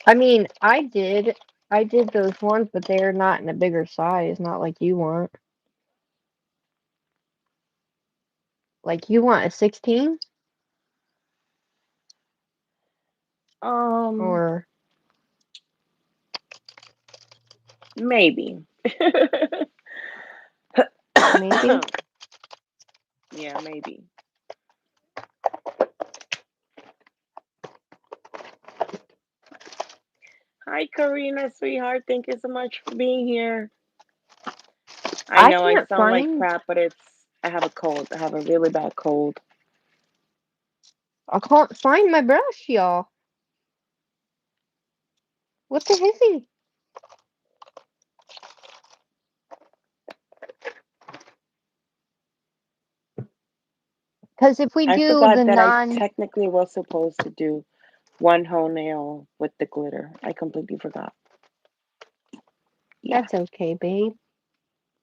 I mean, I did those ones, but they're not in a bigger size, not like you want. Like you want a 16 Um, or Maybe. Maybe. Yeah, maybe. Hi, Karina, sweetheart. Thank you so much for being here. I I know I can't sound like find. crap, but I have a cold. I have a really bad cold. I can't find my brush, y'all. What the hizzy? Because if we I do the forgot that I non, technically was supposed to do one whole nail with the glitter. I completely forgot. Yeah, that's okay, babe.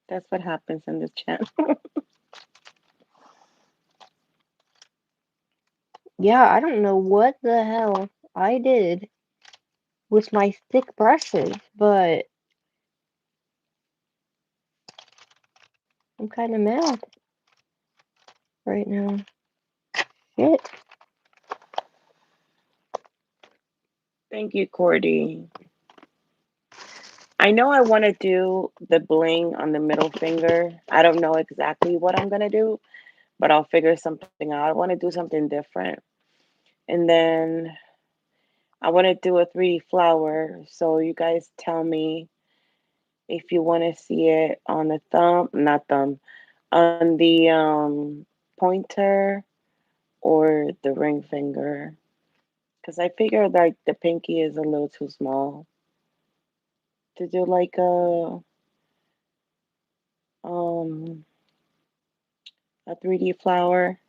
that's what happens in this channel. Yeah, I don't know what the hell I did with my thick brushes, but I'm kind of mad right now. Shit. Thank you, Cordy. I know I want to do the bling on the middle finger. I don't know exactly what I'm going to do, but I'll figure something out. I want to do something different. And then I want to do a 3D flower. So you guys tell me if you want to see it on the not thumb, on the pointer or the ring finger. Because I figured like the pinky is a little too small to do like um a 3D flower.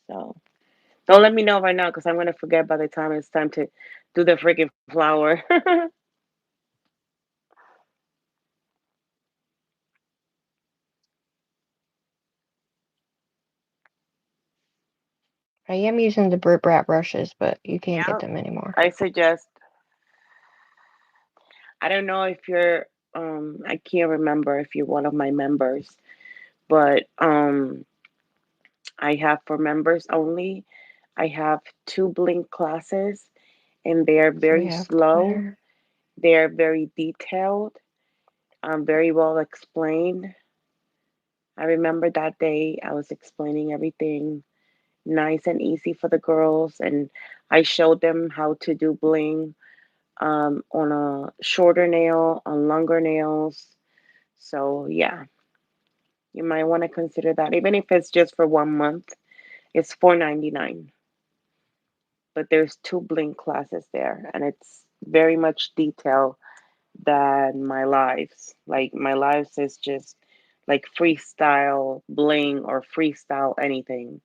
So don't let me know right now because I'm gonna forget by the time it's time to do the freaking flower. I am using the Brit Brat brushes, but you can't get Yeah, them anymore. I suggest. I don't know if you're. I can't remember if you're one of my members, but I have for members only. I have two Blink classes, and they are So we very have slow. glitter. They are very detailed, very well explained. I remember that day I was explaining everything nice and easy for the girls, and I showed them how to do bling on a shorter nail, on longer nails. So yeah, you might want to consider that, even if it's just for 1 month. It's $4.99, but there's two bling classes there, and it's very much detailed than my lives. Like my lives is just like freestyle bling or freestyle anything.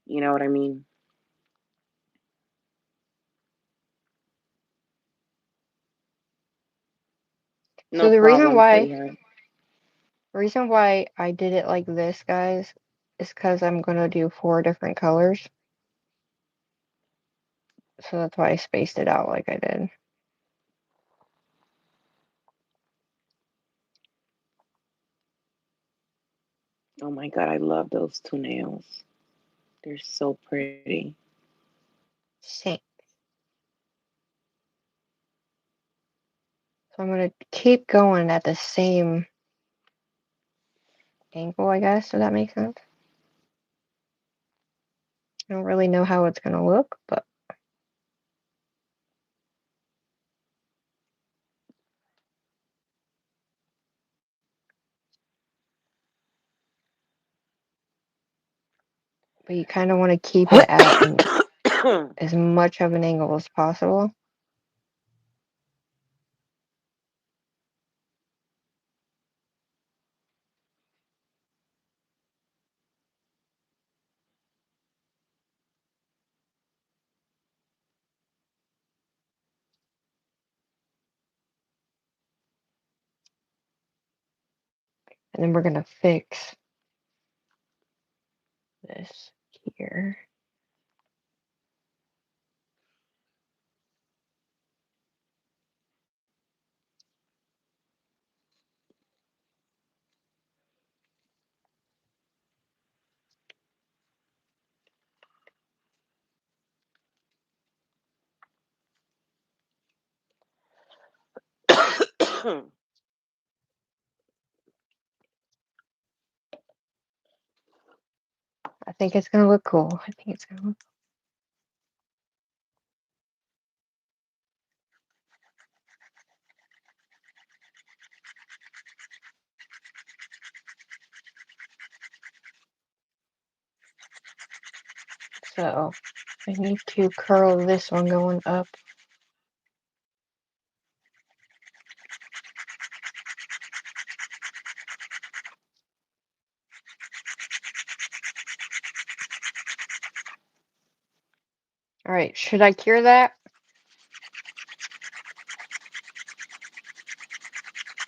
You know what I mean? So No problem, sweetheart. the reason why I did it like this, guys, is because I'm gonna do 4 different colors. So that's why I spaced it out like I did. Oh my God, I love those two nails. They're so pretty. Same. So I'm gonna keep going at the same angle, I guess, so that makes sense. I don't really know how it's gonna look, but you kind of want to keep it at as much of an angle as possible. And then we're gonna fix this here. I think it's gonna look cool. I think it's gonna look so. I need to curl this one going up. All right, should I cure that?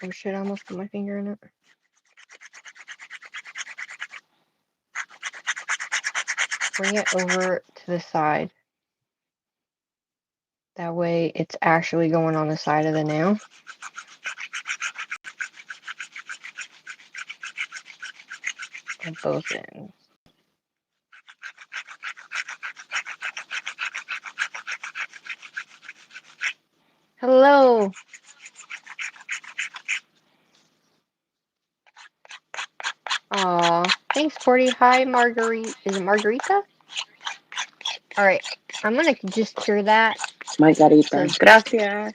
Oh shit, I almost put my finger in it. Bring it over to the side. That way it's actually going on the side of the nail. On both ends. Hello. Aw, thanks, Cordy. Hi, Marguerite. Is it Margarita? All right, I'm gonna just cure that. Margarita. So, Gracias.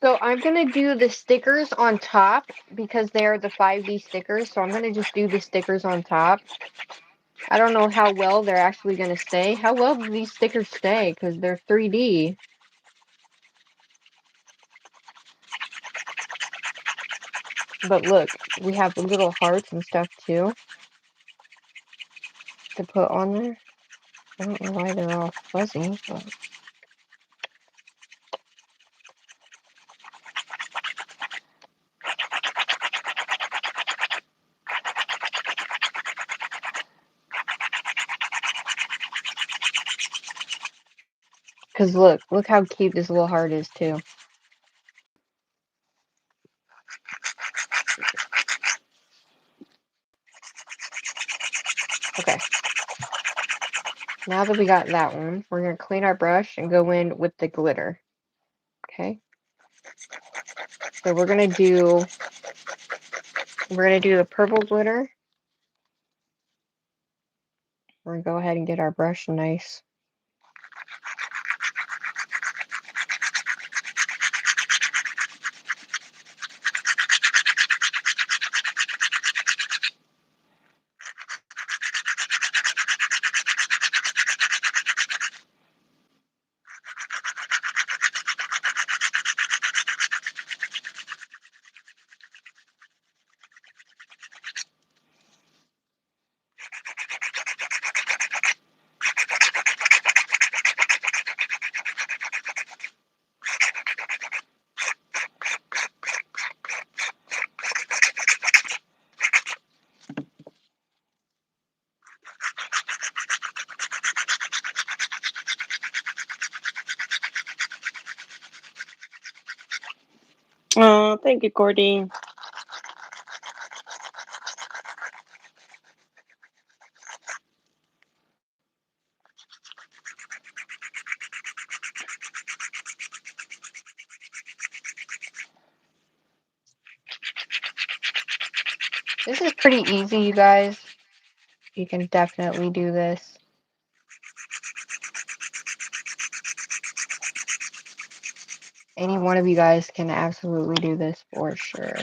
so I'm gonna do the stickers on top because they're the 5D stickers. So I'm gonna just do the stickers on top. I don't know how well they're actually gonna stay. How well do these stickers stay? Because they're 3D. But look, we have little hearts and stuff too to put on there. I don't know why they're all fuzzy, but because look how cute this little heart is too. Okay, now that we got that one, we're gonna clean our brush and go in with the glitter. Okay, so we're gonna do the purple glitter. We're gonna go ahead and get our brush nice. Oh, thank you, Cordy. This is pretty easy, you guys. You can definitely do this. Any one of you guys can absolutely do this for sure.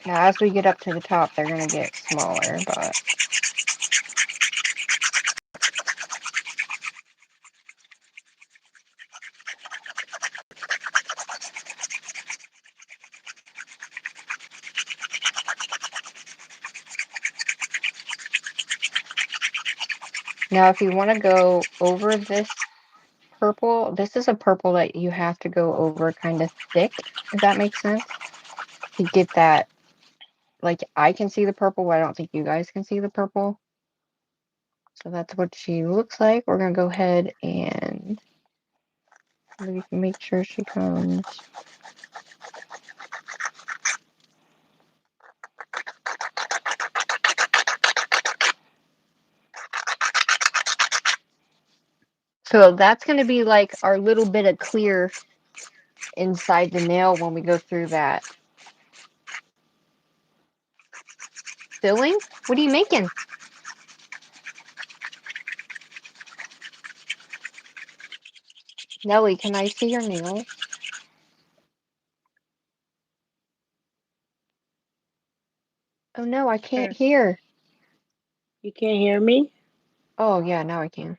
Now, as we get up to the top, they're going to get smaller, but now if you want to go over this purple, this is a purple that you have to go over kind of thick, if that makes sense, to get that, like, I can see the purple, but I don't think you guys can see the purple. So that's what she looks like. We're gonna go ahead and we can make sure she comes. So that's gonna be like our little bit of clear inside the nail when we go through that filling. What are you making? Nelly, can I see your nails? Oh no, I can't Sure. hear. You can't hear me? Oh yeah, now I can.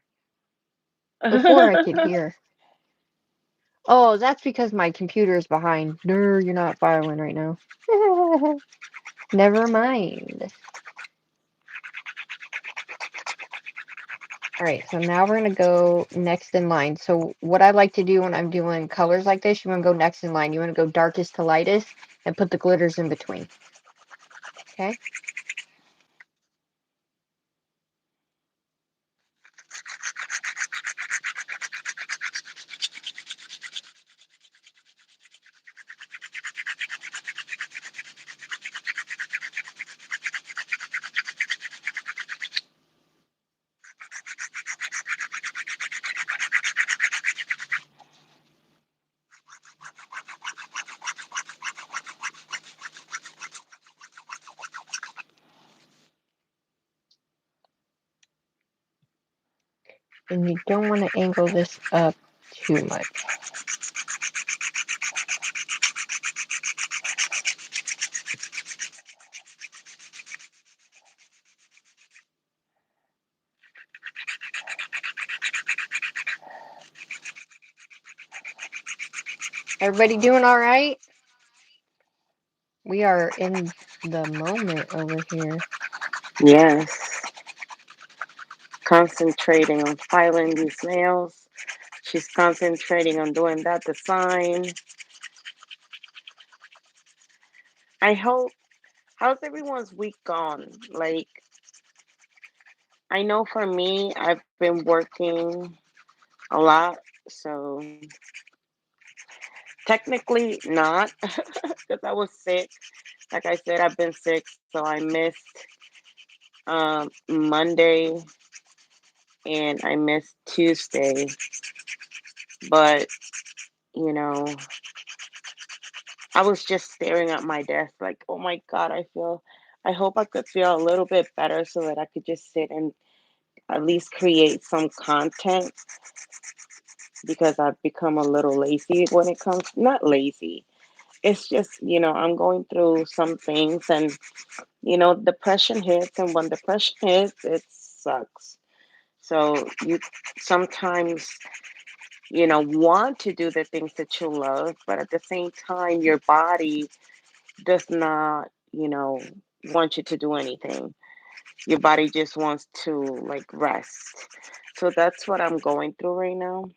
Before I could hear. Oh, that's because my computer is behind. No, you're not filing right now. Never mind. All right, so now we're gonna go next in line. So what I like to do when I'm doing colors like this, you wanna go next in line. You wanna go darkest to lightest and put the glitters in between. Okay? And you don't want to angle this up too much. Everybody doing all right? We are in the moment over here. Yes. Concentrating on filing these nails. She's concentrating on doing that design. I hope. How's everyone's week gone? Like, I know for me, I've been working a lot. So, technically, not because I was sick. Like I said, I've been sick. So, I missed Monday and I missed Tuesday. But, you know, I was just staring at my desk like, oh my God, I hope I could feel a little bit better so that I could just sit and at least create some content because I've become a little lazy when it comes, not lazy. It's just, I'm going through some things and, depression hits. And when depression hits, it sucks. So you sometimes, want to do the things that you love, but at the same time, your body does not, want you to do anything. Your body just wants to like rest. So that's what I'm going through right now,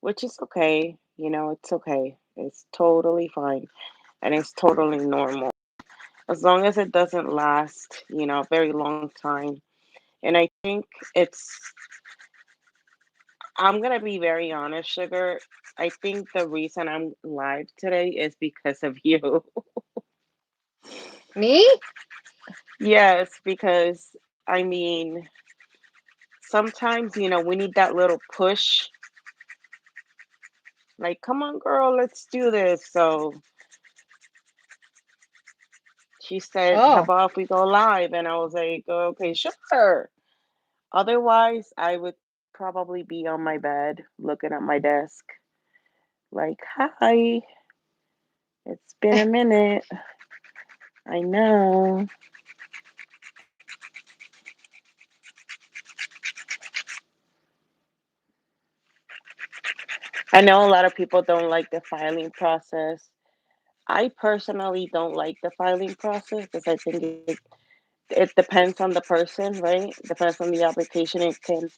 which is okay. It's okay. It's totally fine and it's totally normal as long as it doesn't last, a very long time. And I think I'm going to be very honest, Sugar. I think the reason I'm live today is because of you. Me? Yes, because I mean, sometimes, we need that little push, like, come on, girl, let's do this. So she said, how Oh, about if we go live? And I was like, okay, sure. Otherwise, I would probably be on my bed looking at my desk, like, hi, it's been a minute. I know. I know a lot of people don't like the filing process. I personally don't like the filing process because I think it depends on the person, right? Depends on the application. It can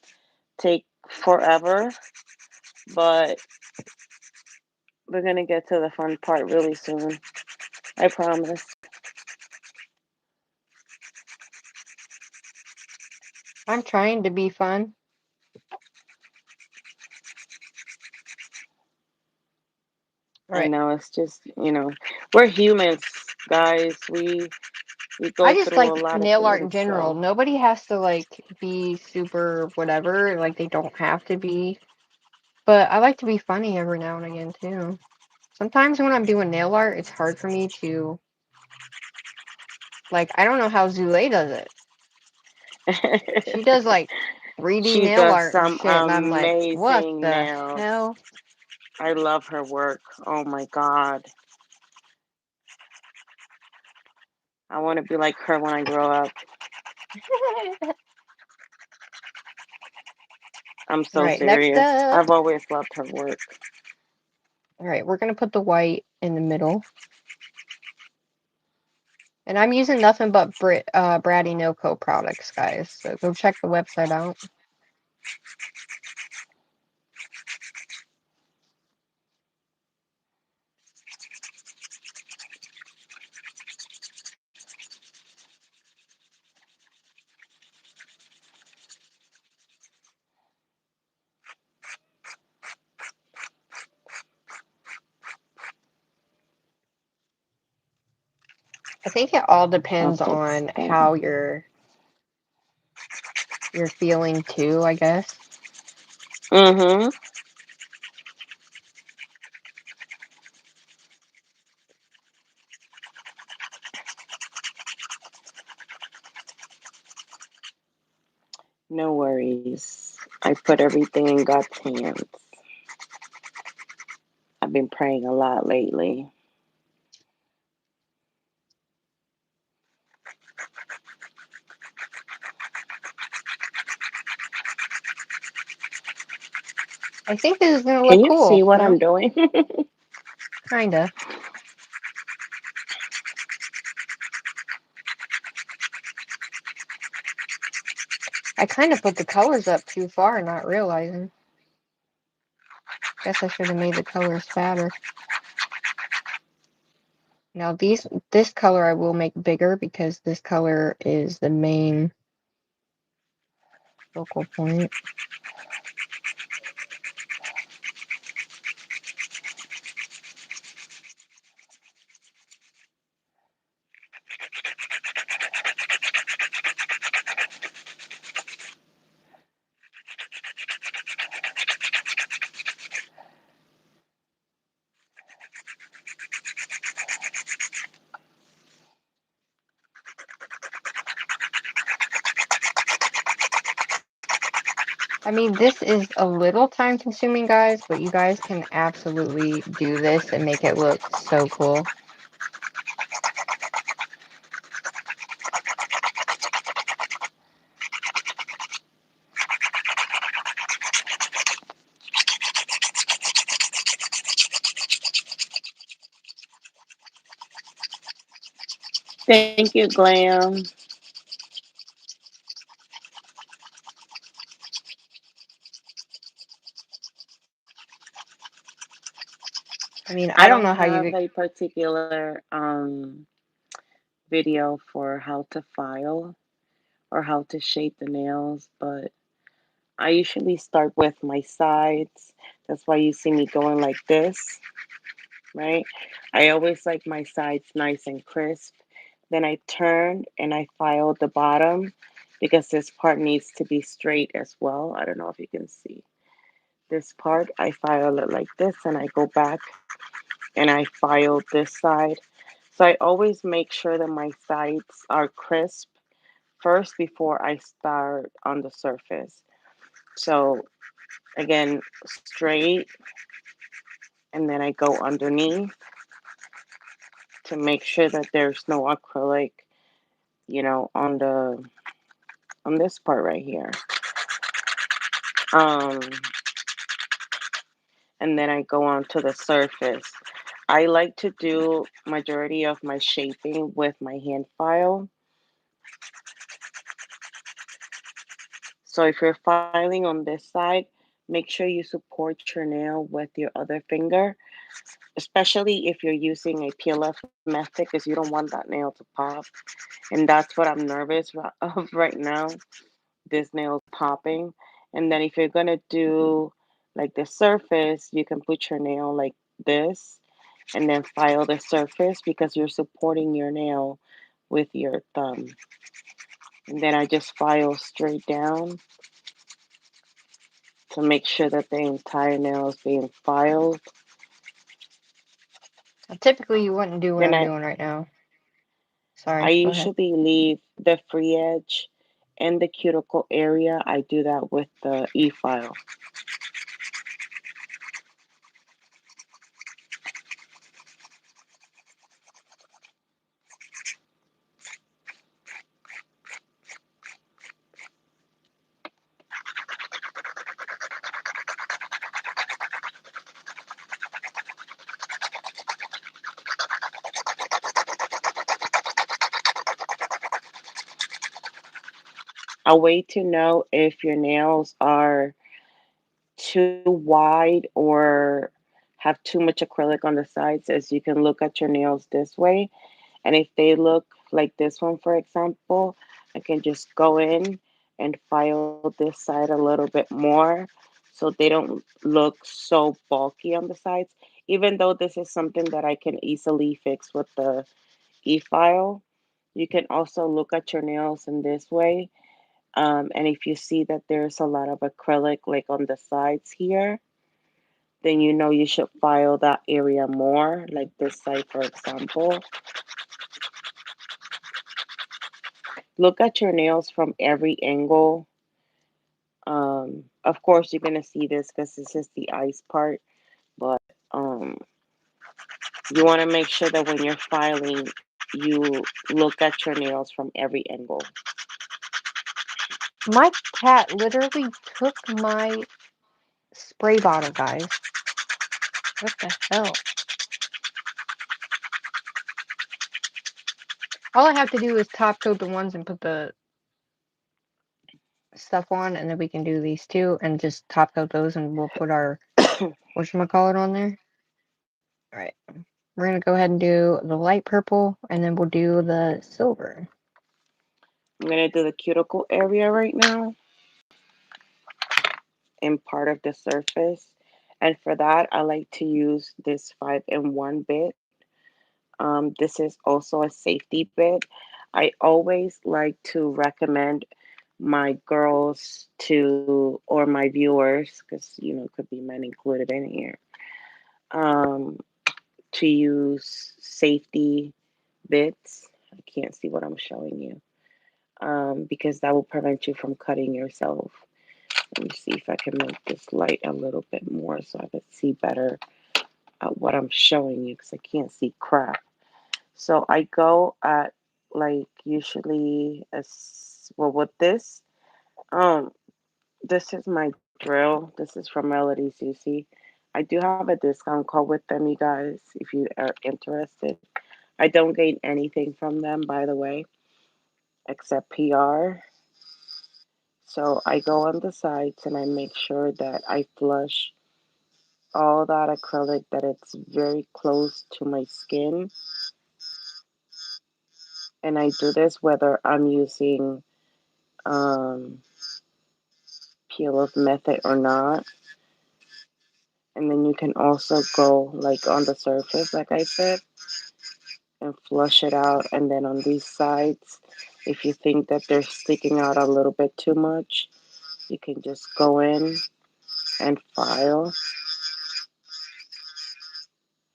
take forever, but we're gonna get to the fun part really soon. I promise. I'm trying to be fun. All I right. know it's just, we're humans, guys. We I go just through like a lot of nail art in things, general. so Nobody has to like be super whatever. Like they don't have to be. But I like to be funny every now and again too. Sometimes when I'm doing nail art, it's hard for me to like. I don't know how Zule does it. She does like 3D she nail does art and some shit, and I'm like, what amazing the nails. hell? I love her work. Oh my God. I want to be like her when I grow up. I'm All so right, next serious. up. I've always loved her work. All right, we're gonna put the white in the middle, and I'm using nothing but Bratty No Co products, guys. So go check the website out. I think it all I'll depends fix on that. how you're feeling too, I guess. Mm-hmm. No worries. I put everything in God's hands. I've been praying a lot lately. I think this is gonna Can look you see cool, what no? I'm doing? Kinda. I kind of put the colors up too far, not realizing. Guess I should have made the colors fatter. Now this color I will make bigger because this color is the main focal point. I mean, this is a little time consuming, guys, but you guys can absolutely do this and make it look so cool. Thank you, Glam. I mean, I I don't don't know how have you. a particular video for how to file or how to shape the nails, but I usually start with my sides. That's why you see me going like this, right? I always like my sides nice and crisp. Then I turn and I file the bottom because this part needs to be straight as well. I don't know if you can see this part. I file it like this and I go back and I file this side. So I always make sure that my sides are crisp first before I start on the surface. So again, straight, and then I go underneath to make sure that there's no acrylic, on this part right here. Um, and then I go on to the surface. I like to do majority of my shaping with my hand file. So if you're filing on this side, make sure you support your nail with your other finger, especially if you're using a PLF method because you don't want that nail to pop. And that's what I'm nervous of right now this nail popping. And then if you're gonna do like the surface, you can put your nail like this and then file the surface because you're supporting your nail with your thumb. And then I just file straight down to make sure that the entire nail is being filed. Typically, you wouldn't do what Then I'm I doing right now. I Sorry, go ahead. usually leave the free edge in the cuticle area. I do that with the e-file. A way to know if your nails are too wide or have too much acrylic on the sides is you can look at your nails this way. And if they look like this one, for example, I can just go in and file this side a little bit more so they don't look so bulky on the sides. Even though this is something that I can easily fix with the e-file, you can also look at your nails in this way. And if you see that there's a lot of acrylic like on the sides here, then you know you should file that area more, like this side, for example. Look at your nails from every angle. Of course, you're gonna see this because this is the ice part, but you want to make sure that when you're filing, you look at your nails from every angle. My cat literally took my spray bottle, guys. What the hell? All I have to do is top coat the ones and put the stuff on, and then we can do these two and just top coat those, and we'll put our whatchamacallit on there. All right. We're gonna go ahead and do the light purple, and then we'll do the silver. I'm gonna do the cuticle area right now in part of the surface. And for that, I like to use this 5-in-1 bit. This is also a safety bit. I always like to recommend my girls to, or my viewers, because could be men included in here, um, to use safety bits. I can't see what I'm showing you, because that will prevent you from cutting yourself. Let me see if I can make this light a little bit more so I can see better what I'm showing you because I can't see crap. So I go at like usually as well with this. Um, this is my drill. This is from Melody Susie. I do have a discount code with them, you guys, if you are interested. I don't gain anything from them, by the way, except PR. So I go on the sides and I make sure that I flush all that acrylic that it's very close to my skin. And I do this whether I'm using um, peel off method or not. And then you can also go like on the surface, like I said, and flush it out. And then on these sides, if you think that they're sticking out a little bit too much, you can just go in and file.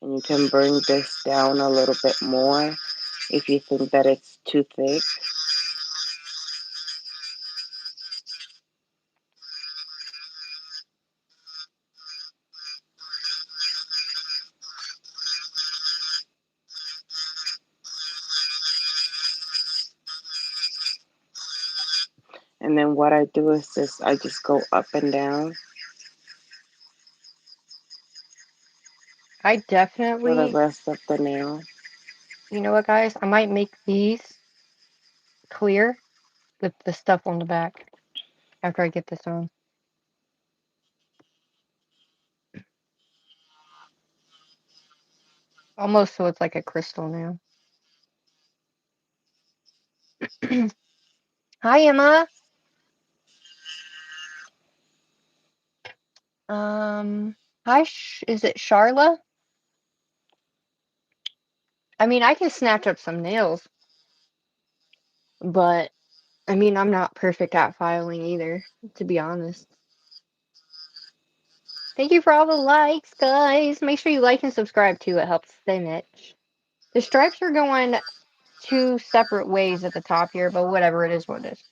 And you can bring this down a little bit more if you think that it's too thick. And then what I do is this, I just go up and down I for the definitely, rest of the nail. you know what, guys? I might make these clear with the stuff on the back after I get this on. Almost so it's like a crystal now. Hi, Emma. Hi, is it Charla? I mean, I can snatch up some nails, but I mean, I'm not perfect at filing either, to be honest. Thank you for all the likes, guys. Make sure you like and subscribe too. It helps the niche. The stripes are going two separate ways at the top here, but whatever, it is what it is.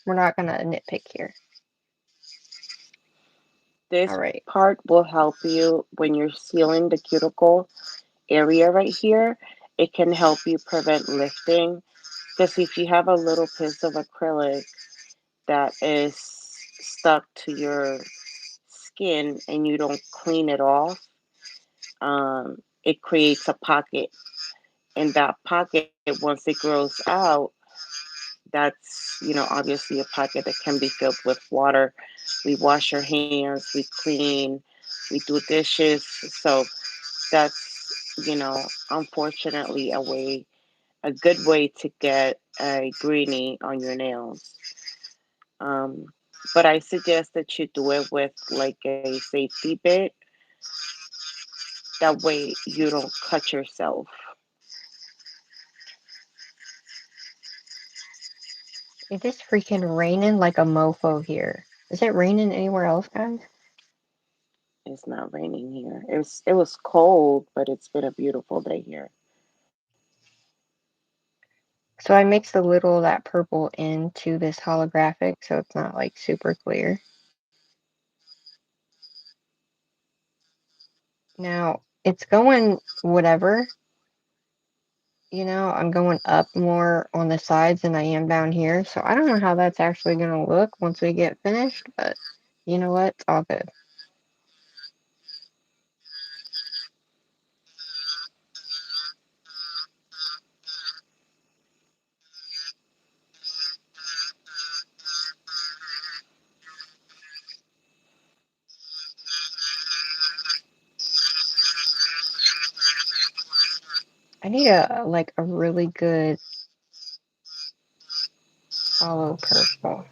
We're not gonna nitpick here. All This right. part will help you when you're sealing the cuticle area right here. It can help you prevent lifting because if you have a little piece of acrylic that is stuck to your skin and you don't clean it off, it creates a pocket. And that pocket, once it grows out, that's, obviously a pocket that can be filled with water. We wash our hands, we clean, we do dishes. So that's, unfortunately a good way to get a greenie on your nails. Um, but I suggest that you do it with like a safety bit. That way you don't cut yourself. It is freaking raining like a mofo here. Is it raining anywhere else, guys? It's not raining here. It was cold, but it's been a beautiful day here. So I mixed a little of that purple into this holographic so it's not like super clear. Now it's going whatever, I'm going up more on the sides than I am down here. So I don't know how that's actually going to look once we get finished, but you know what? It's all good. I need a like a really good hollow purple.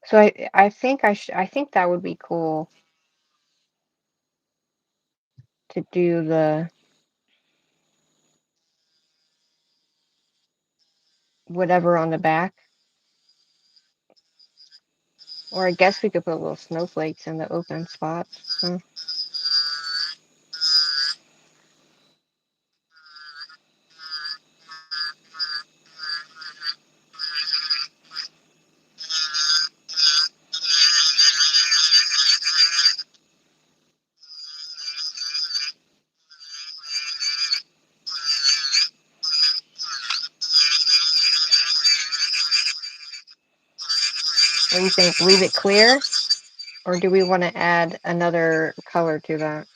So I think that would be cool to do the whatever on the back. Or I guess we could put little snowflakes in the open spots. Huh? What do you think? Leave it clear? Or do we want to add another color to that?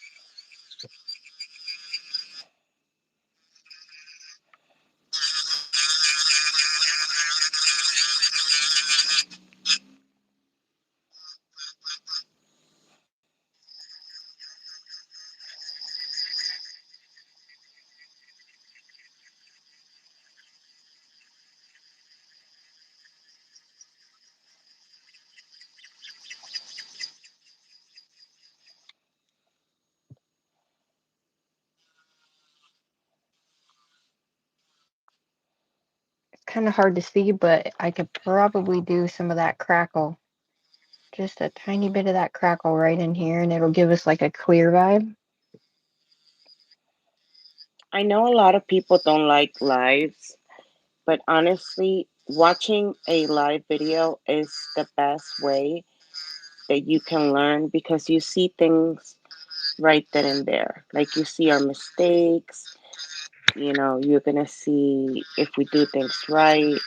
It's kind of hard to see, but I could probably do some of that crackle. Just a tiny bit of that crackle right in here, and it'll give us like a clear vibe. I know a lot of people don't like lives, but honestly, watching a live video is the best way that you can learn because you see things right then and there. Like you see our mistakes, you're going to see if we do things right.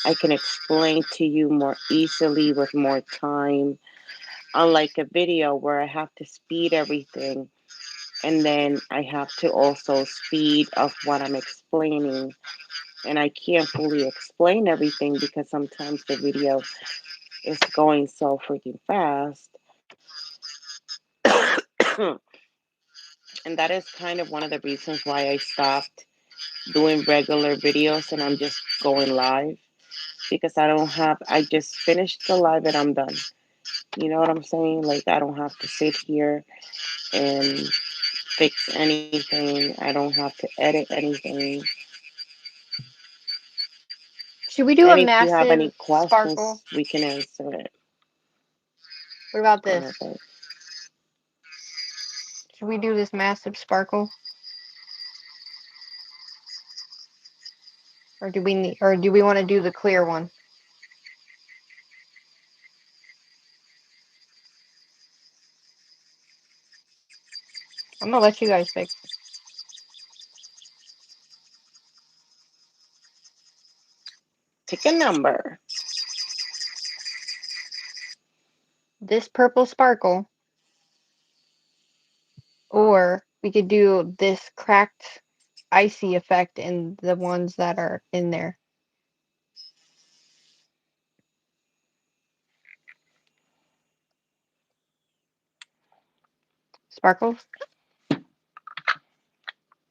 I can explain to you more easily with more time. unlike a video where I have to speed everything and then I have to also speed of what I'm explaining. And I can't fully explain everything because sometimes the video is going so freaking fast. And that is kind of one of the reasons why I stopped doing regular videos and I'm just going live because I just finished the live and I'm done. You know what I'm saying? Like, I don't have to sit here and fix anything, I don't have to edit anything. Should we do And a if you have any massive questions, sparkle? we can answer it. What about Go ahead, this? babe. Should we do this massive sparkle? Or do we want to do the clear one? I'm gonna let you guys pick. Pick a number. This purple sparkle, or we could do this cracked icy effect in the ones that are in there. Sparkles?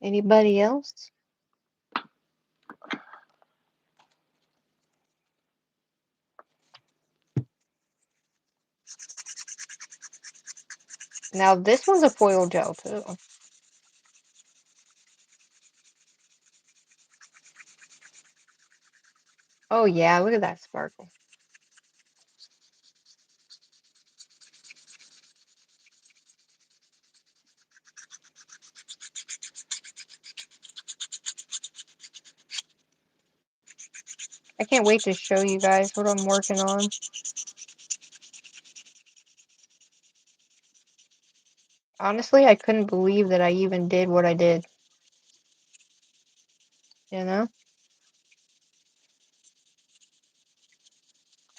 Anybody else? Now this one's a foil gel too. Oh yeah, look at that sparkle. I can't wait to show you guys what I'm working on. Honestly, I couldn't believe that I even did what I did. You know?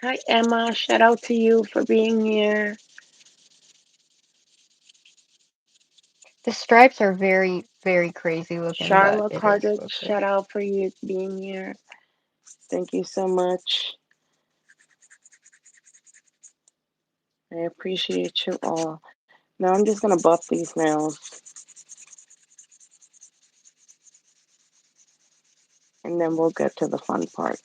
Hi, Emma. Shout out to you for being here. The stripes are very, very crazy looking, but Charlotte it is Carter, so shout pretty. out for you being here. Thank you so much. I appreciate you all. Now I'm just gonna buff these nails and then we'll get to the fun part.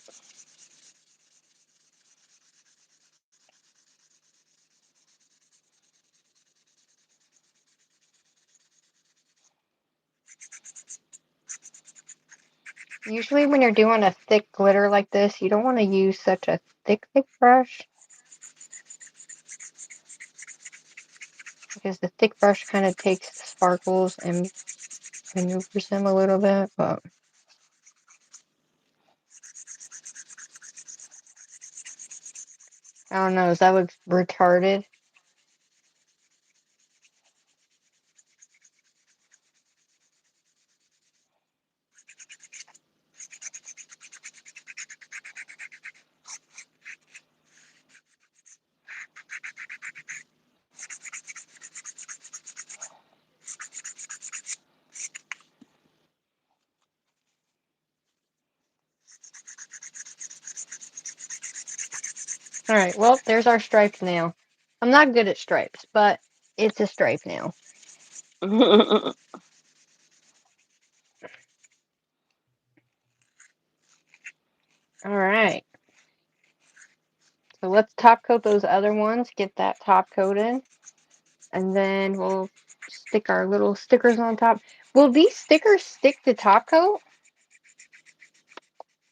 Usually when you're doing a thick glitter like this, you don't want to use such a thick brush because the thick brush kind of takes the sparkles and maneuvers them a little bit, but I don't know, does that look retarded? Alright, well, there's our striped nail. I'm not good at stripes, but it's a stripe nail. Alright, so let's top coat those other ones, get that top coated, and then we'll stick our little stickers on top. Will these stickers stick to top coat?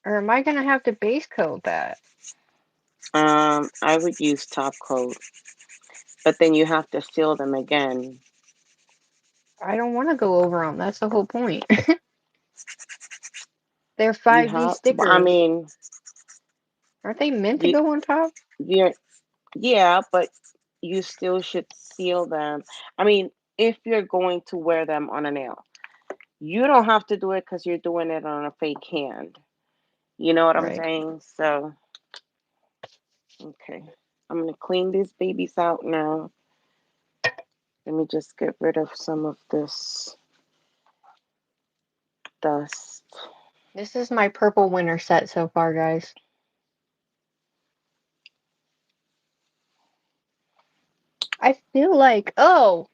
Or am I gonna have to base coat that? I would use top coat, but then you have to seal them again. I don't want to go over them. That's the whole point. They're You 5B have, I stickers. mean, Aren't they meant to you, go on top? you're, yeah, but you still should seal them. I mean, if you're going to wear them on a nail, you don't have to do it because you're doing it on a fake hand. You know what I'm Right. saying? So, okay. I'm going to clean these babies out now. Let me just get rid of some of this dust. This is my purple winter set so far, guys. I feel like, oh,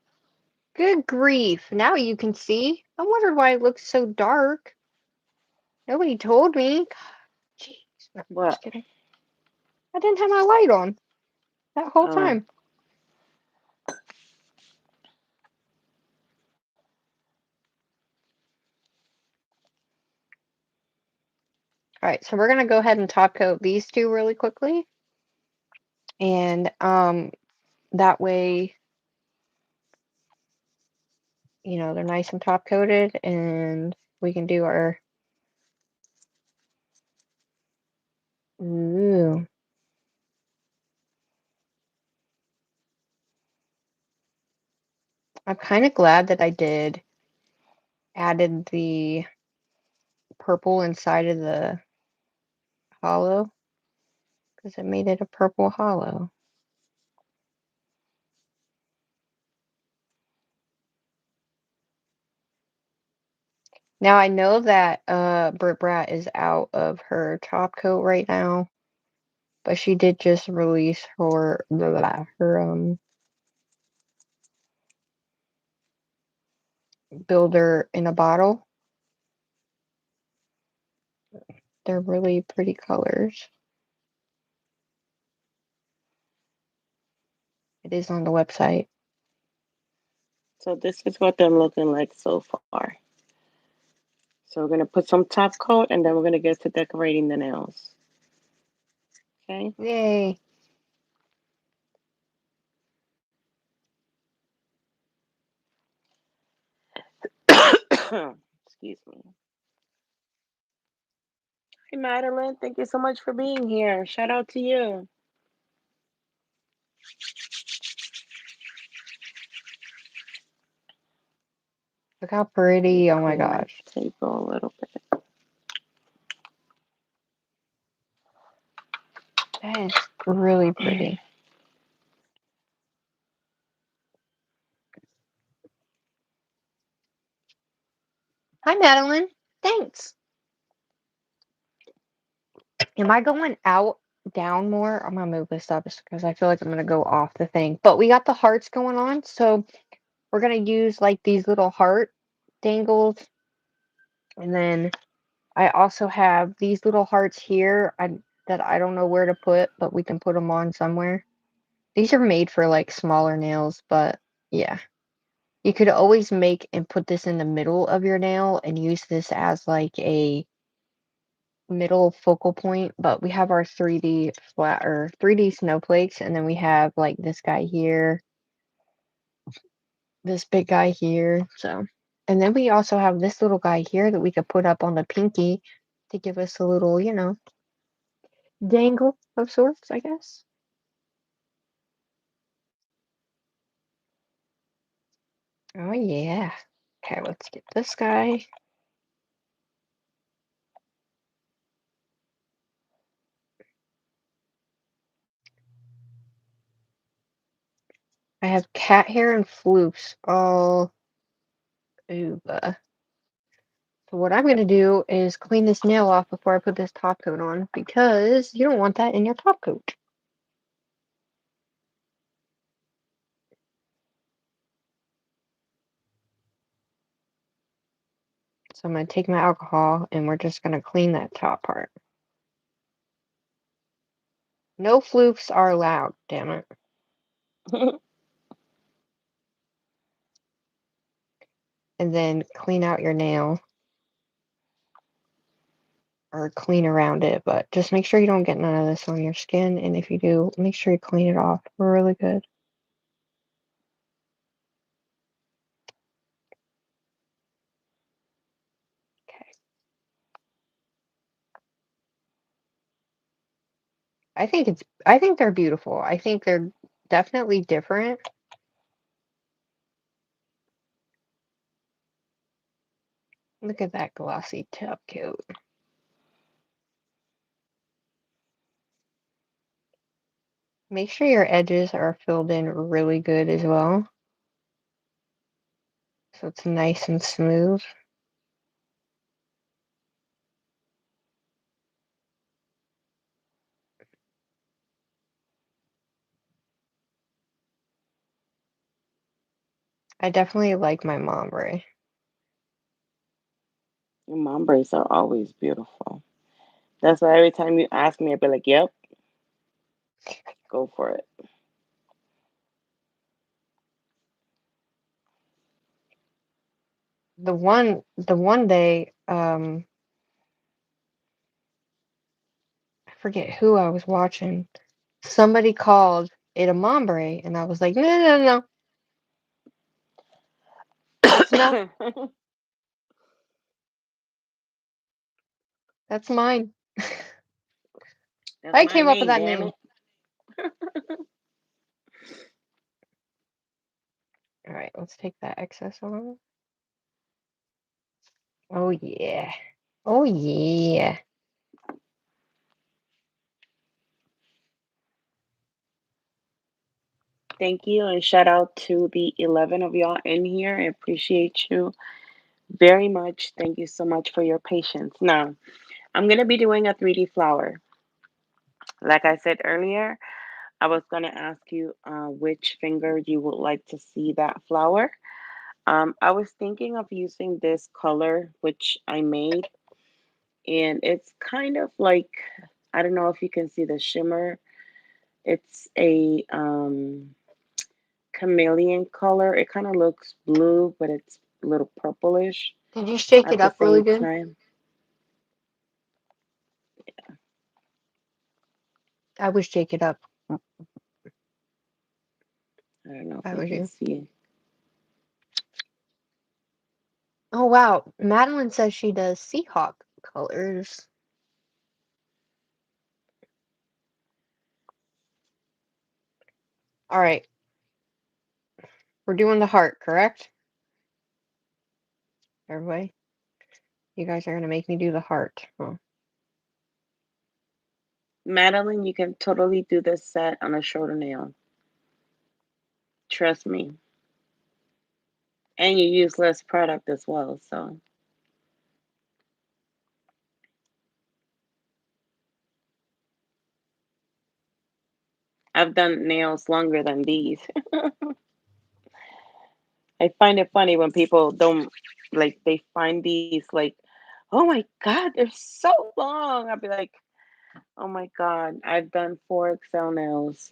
good grief. Now you can see. I wondered why it looks so dark. Nobody told me. Jeez. No, What? just kidding. I didn't have my light on that whole Oh, time. All right, so we're gonna go ahead and top coat these two really quickly, and that way, they're nice and top coated, and we can do our. Ooh, I'm kind of glad that I did added the purple inside of the hollow because it made it a purple hollow. Now I know that Britt Brat is out of her top coat right now, but she did just release her builder in a bottle. They're really pretty colors. It is on the website. so this is what they're looking like so far. So we're going to put some top coat and then we're going to get to decorating the nails. Okay? Yay. Excuse me. Hey, Madeline, thank you so much for being here. Shout out to you. Look how pretty. Oh my Clean my gosh. table a little bit. That is really pretty. Hi, Madeline. Thanks. Am I going out, down more? I'm gonna move this up because I feel like I'm gonna go off the thing. But we got the hearts going on, so we're gonna use like these little heart dangles, and then I also have these little hearts here that I don't know where to put, but we can put them on somewhere. These are made for like smaller nails, but yeah. You could always make and put this in the middle of your nail and use this as like a middle focal point, but we have our 3D flat or 3D snowflakes, and then we have like this guy here, this big guy here. So, and then we also have this little guy here that we could put up on the pinky to give us a little, dangle of sorts, I guess. Oh yeah. Okay, let's get this guy. I have cat hair and flukes all over. So what I'm gonna do is clean this nail off before I put this top coat on because you don't want that in your top coat. So I'm gonna take my alcohol and we're just gonna clean that top part. No flukes are allowed, damn it. And then clean out your nail or clean around it, but just make sure you don't get none of this on your skin. And if you do, make sure you clean it off really good. Okay. I think they're beautiful. I think they're definitely different. Look at that glossy top coat. Make sure your edges are filled in really good as well, so it's nice and smooth. I definitely like my ombre. Your mom braids are always beautiful. That's why every time you ask me, I'd be like, "Yep, go for it." The one day, I forget who I was watching. Somebody called it a ombre, and I was like, no, no, no, no, that's not. That's mine. That's I my came up with name, that damn name. it. All right, let's take that excess off. Oh yeah. Oh yeah. Thank you, and shout out to the 11 of y'all in here. I appreciate you very much. Thank you so much for your patience. Now, I'm going to be doing a 3D flower. Like I said earlier, I was going to ask you which finger you would like to see that flower. I was thinking of using this color, which I made, and it's kind of like, I don't know if you can see the shimmer. It's a chameleon color. It kind of looks blue, but it's a little purplish Did you shake at it the up really same good? time. I would shake it up if I don't know if I you was can you. see. Oh wow. Madeline says she does Seahawk colors. All right. We're doing the heart, correct? Everybody? You guys are gonna make me do the heart. Huh. Madeline, you can totally do this set on a shorter nail. Trust me. And you use less product as well. So I've done nails longer than these. I find it funny when people don't like they find these like, oh my God, they're so long. I'll be like, oh my God, I've done 4XL nails.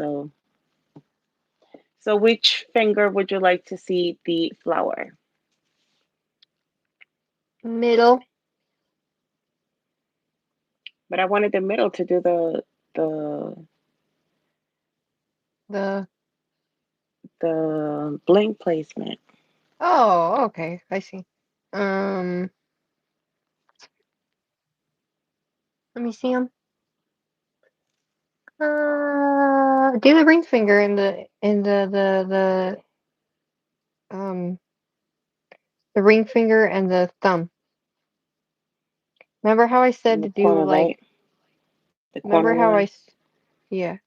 So which finger would you like to see the flower? Middle. But I wanted the middle to do the The the bling placement. Oh, okay. I see. Um, Let me see them. Do the ring finger and um the ring finger and the thumb. Remember how I In said the to do corner, right? like, The corner remember how one. yeah,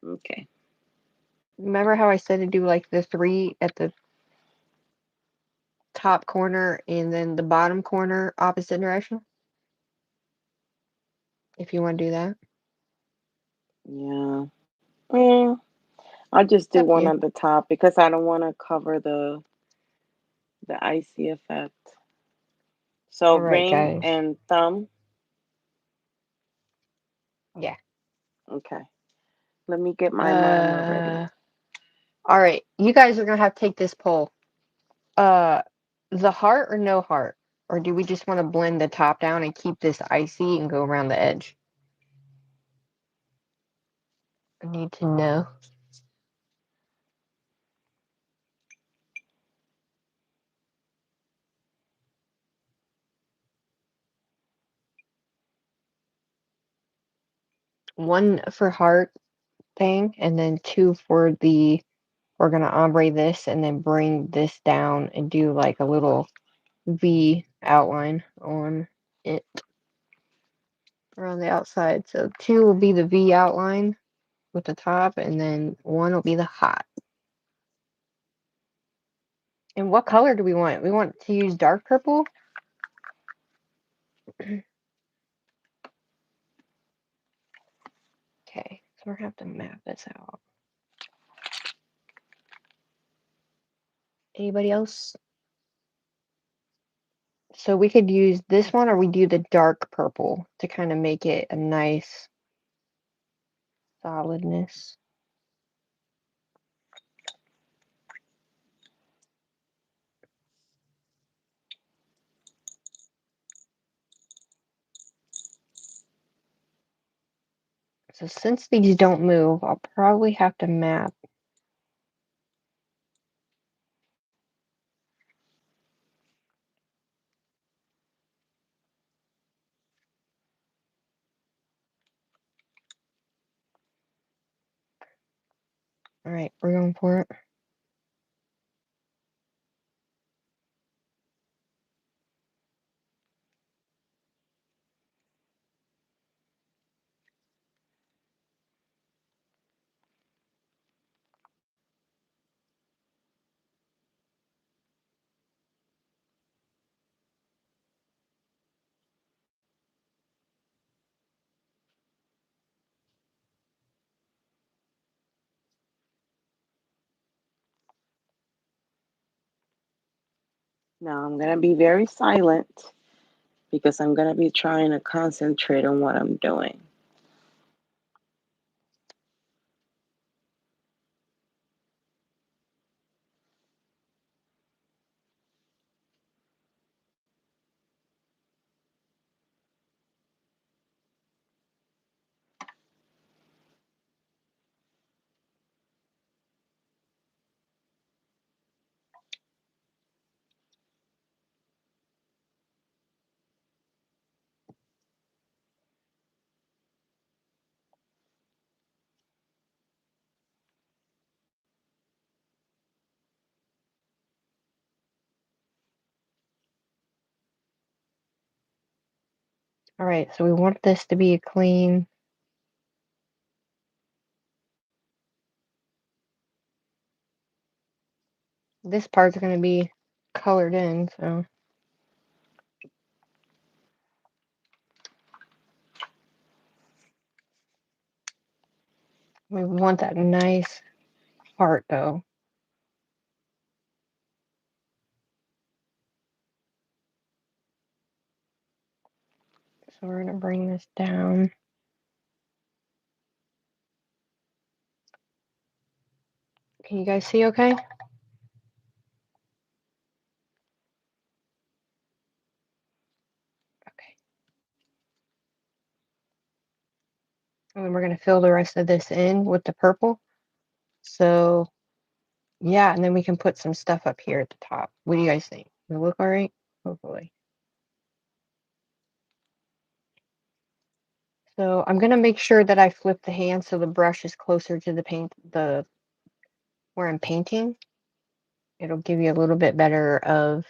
Okay. remember how I said to do like the three at the top corner and then the bottom corner opposite direction? If you want to do that, Yeah. Mm, I'll just it's do up to one you. on the top because I don't want to cover the icy effect. So All right, ring guys. and thumb. Yeah. Okay. Let me get my marmer ready. Uh, all right. You guys are gonna have to take this poll. Uh, the heart or no heart? Or do we just want to blend the top down and keep this icy and go around the edge? I need to know. One for heart thing, and then two for the, we're gonna ombre this and then bring this down and do like a little V outline on it around the outside. So two will be the V outline, with the top, and then one will be the hot. And what color do we want? We want to use dark purple? Okay, so we're gonna have to map this out. Anybody else? So we could use this one, or we do the dark purple to kind of make it a nice solidness. So since these don't move, I'll probably have to map. All right, we're going for it. Now I'm going to be very silent because I'm going to be trying to concentrate on what I'm doing. All right, so we want this to be a clean. This part's going to be colored in, so we want that nice heart though. So we're going to bring this down. Can you guys see okay? Okay. And then we're going to fill the rest of this in with the purple. So, yeah, and then we can put some stuff up here at the top. What do you guys think? Does it look all right? Hopefully. So I'm going to make sure that I flip the hand so the brush is closer to the paint, where I'm painting. It'll give you a little bit better of,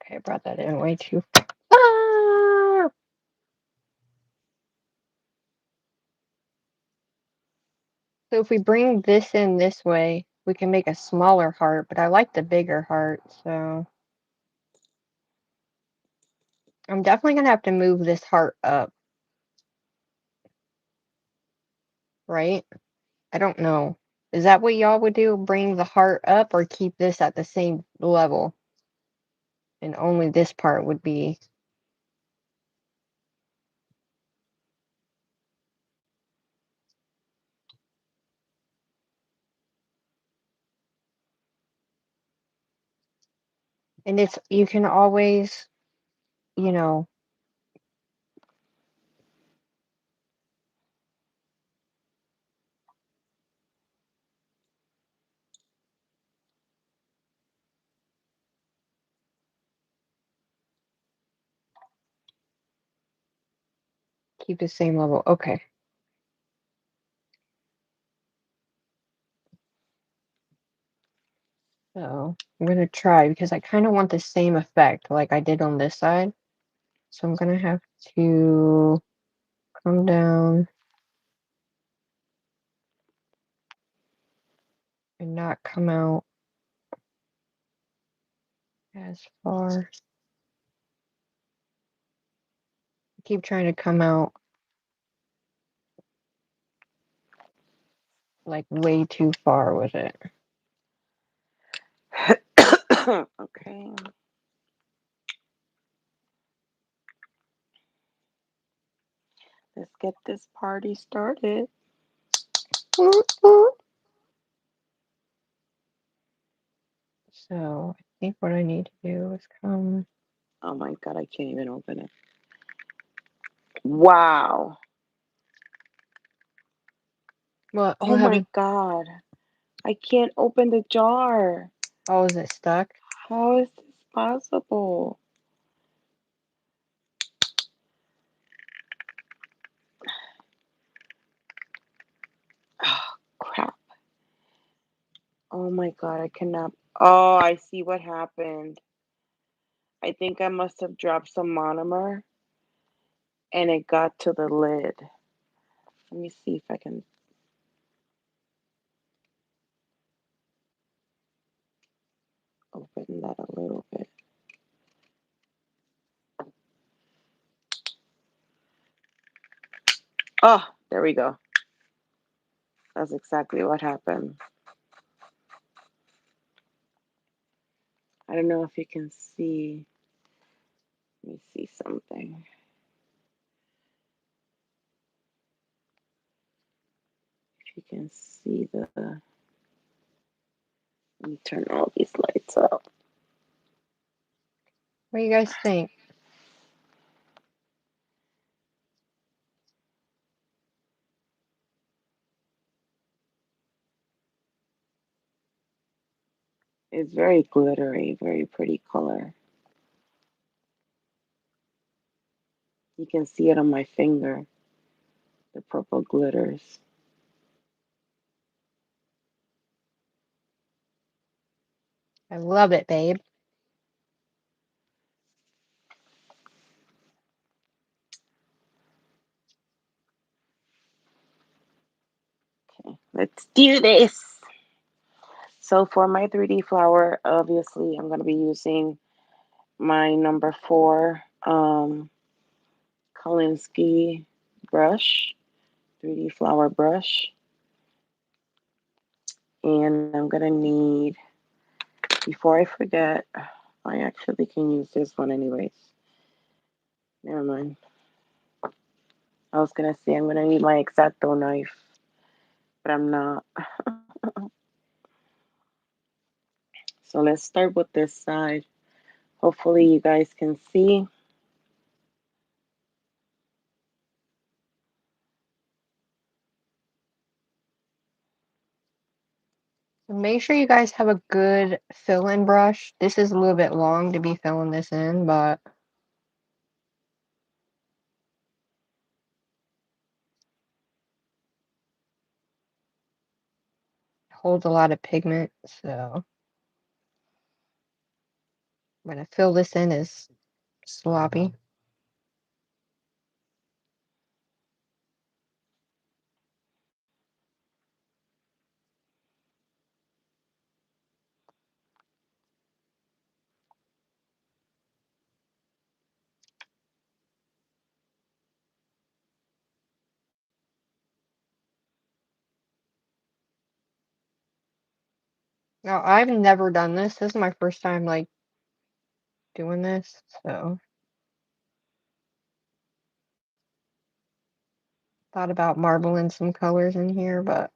okay, I brought that in way too. Ah! So if we bring this in this way, we can make a smaller heart, but I like the bigger heart, so I'm definitely gonna have to move this heart up, right? I don't know. Is that what y'all would do? Bring the heart up or keep this at the same level? And only this part would be. And it's you can always, you know, keep the same level. Okay. So I'm gonna try because I kind of want the same effect like I did on this side. So I'm gonna have to come down and not come out as far. Keep trying to come out like way too far with it. Okay. Let's get this party started. So I think what I need to do is come. Oh my god, I can't even open it. Wow. What Oh my happened? god. I can't open the jar. Oh, is it stuck? How is this possible? Oh, crap. Oh my god, I cannot. Oh, I see what happened. I think I must have dropped some monomer and it got to the lid. Let me see if I can open that a little bit. Oh, there we go. That's exactly what happened. I don't know if you can see. Let me see something. If you can see the. Let me turn all these lights up. What do you guys think? It's very glittery, very pretty color. You can see it on my finger, the purple glitters. I love it, babe. Okay, let's do this. So for my 3D flower, obviously I'm going to be using my number 4 Kolinsky brush, 3D flower brush. And I'm going to need, before I forget, I actually can use this one anyways. Never mind. I was going to say I'm going to need my X-Acto knife, but I'm not. So let's start with this side. Hopefully you guys can see. So make sure you guys have a good fill-in brush. This is a little bit long to be filling this in, but it holds a lot of pigment. So I'm gonna fill this in as sloppy. Now I've never done this. This is my first time like doing this, so thought about marbling some colors in here, but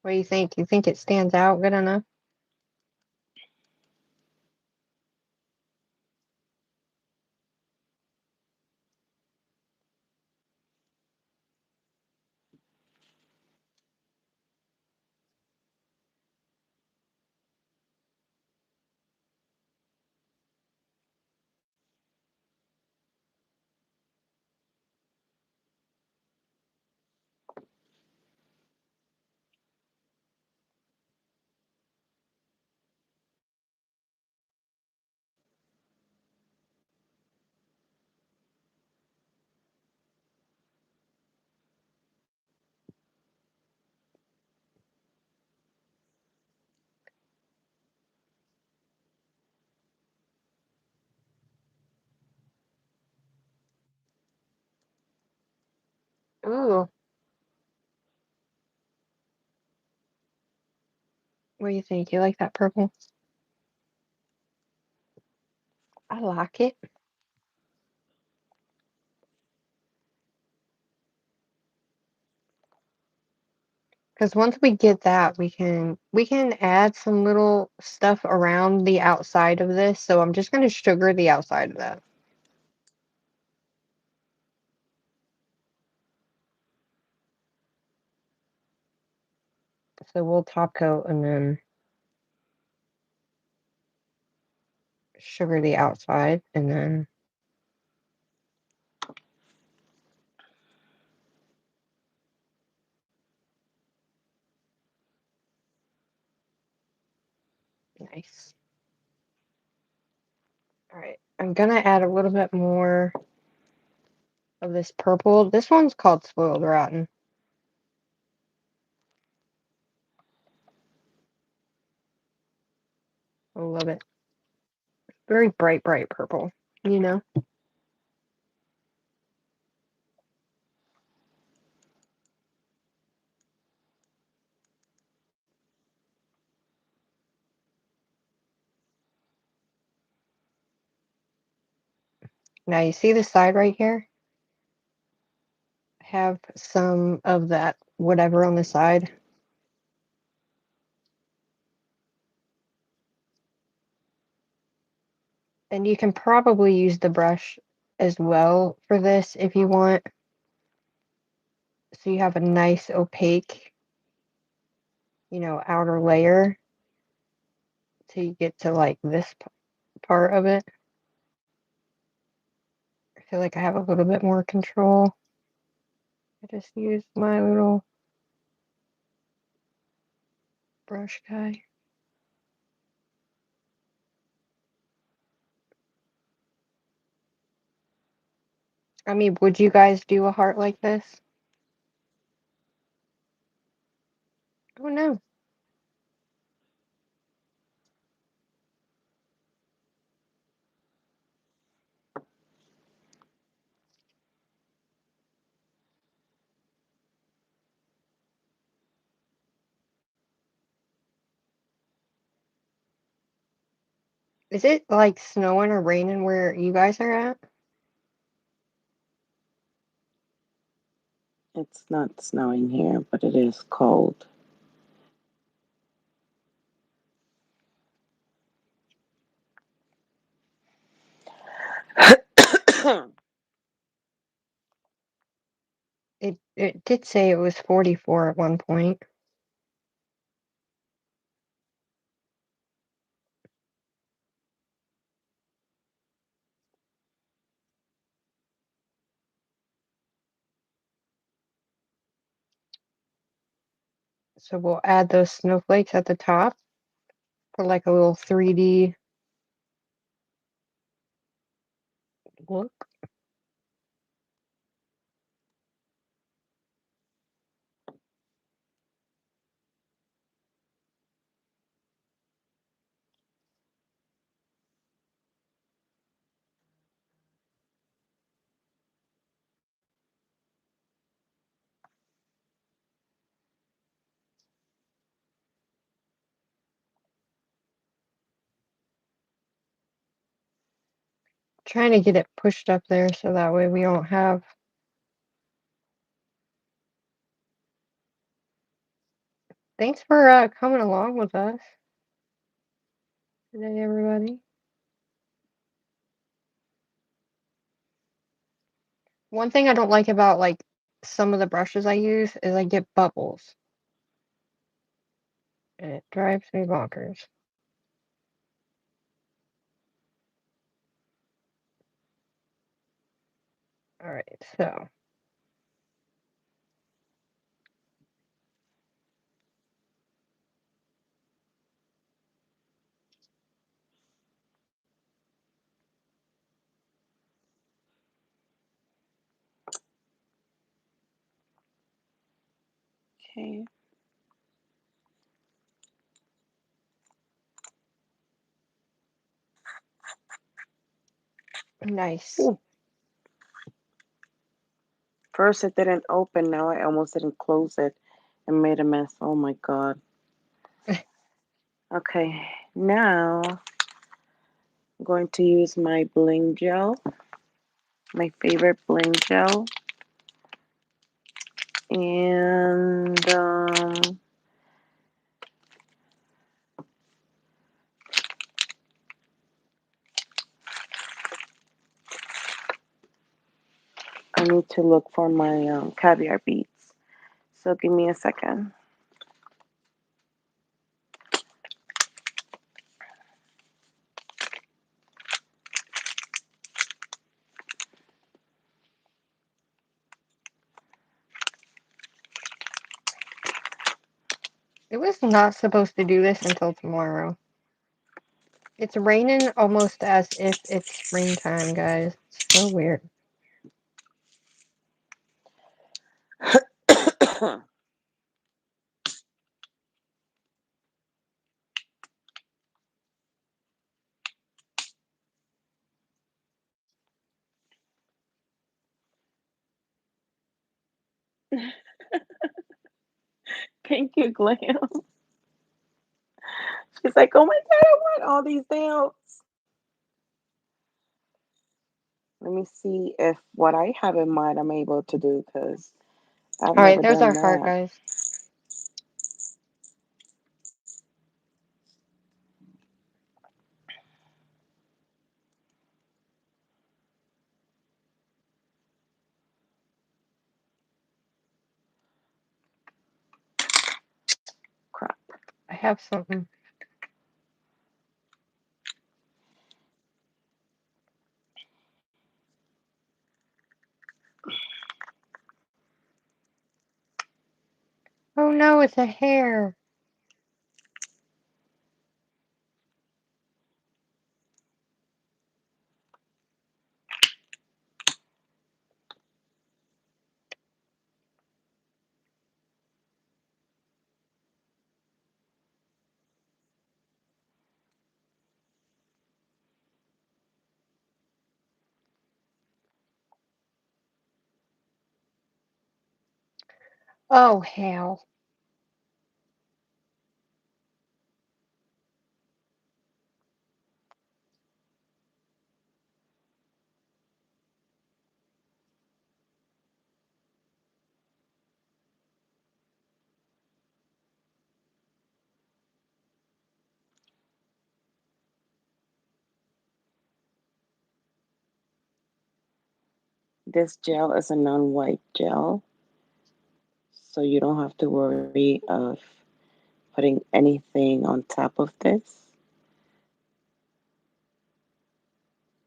What do you think? You think it stands out good enough? Ooh, what do you think? You like that purple? I like it. Because once we get that, we can add some little stuff around the outside of this. So I'm just gonna sugar the outside of that. So we'll top coat and then sugar the outside and then nice. All right, I'm gonna add a little bit more of this purple. This one's called Spoiled Rotten. I love it. Very bright, bright purple, you know? Now you see the side right here? Have some of that whatever on the side. And you can probably use the brush as well for this if you want. So you have a nice opaque, outer layer till you get to like this part of it. I feel like I have a little bit more control. I just use my little brush guy. I mean, would you guys do a heart like this? Oh no. Is it like snowing or raining where you guys are at? It's not snowing here, but it is cold. It did say it was 44 at one point. So we'll add those snowflakes at the top for like a little 3D look. Trying to get it pushed up there so that way we don't have Thanks for coming along with us today, everybody. One thing I don't like about like some of the brushes I use is I get bubbles. And it drives me bonkers. All right, so Okay. nice. Ooh, first it didn't open. Now I almost didn't close it and made a mess. Oh my God. Okay. Now I'm going to use my bling gel, my favorite bling gel. And I need to look for my caviar beads. So give me a second. It was not supposed to do this until tomorrow. It's raining almost as if it's springtime, guys. It's so weird. Thank you, Glam. She's like, oh my God, I want all these nails. Let me see if what I have in mind I'm able to do because I've All right, never there's done our heart, that. guys. Crap. I have something. Oh no, it's a hair. Oh hell. This gel is a non white gel, so you don't have to worry of putting anything on top of this.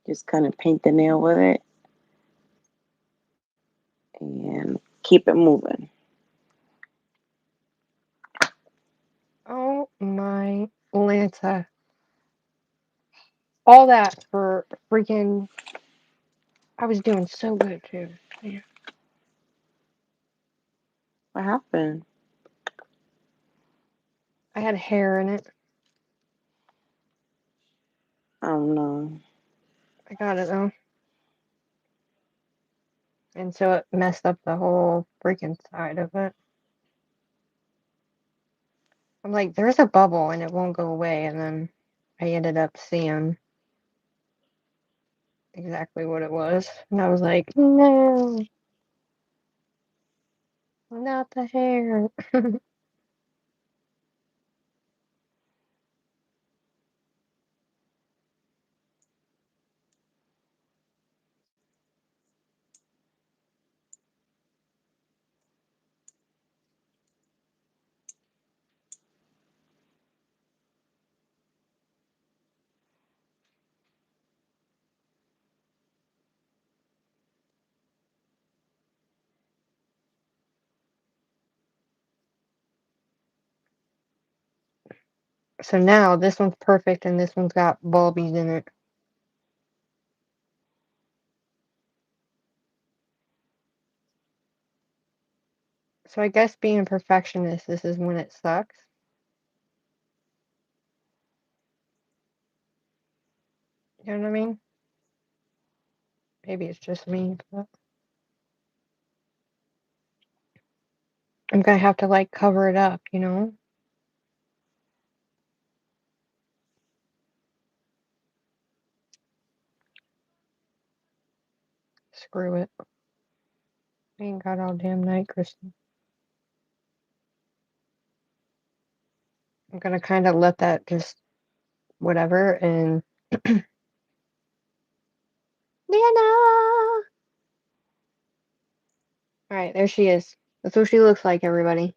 Just kind of paint the nail with it and keep it moving. Oh my Lanta. All that for freaking. I was doing so good too. Man, What happened? I had hair in it. Oh no. I got it though. And so it messed up the whole freaking side of it. I'm like, there's a bubble and it won't go away. And then I ended up seeing exactly what it was. And I was like, no, not the hair. So now this one's perfect and this one's got bulbies in it. So I guess being a perfectionist, this is when it sucks. You know what I mean? Maybe it's just me, but I'm gonna have to like cover it up, you know? Screw it. I ain't got all damn night, Kristen. I'm gonna kind of let that just whatever and Lena! Alright, there she is. That's what she looks like, everybody.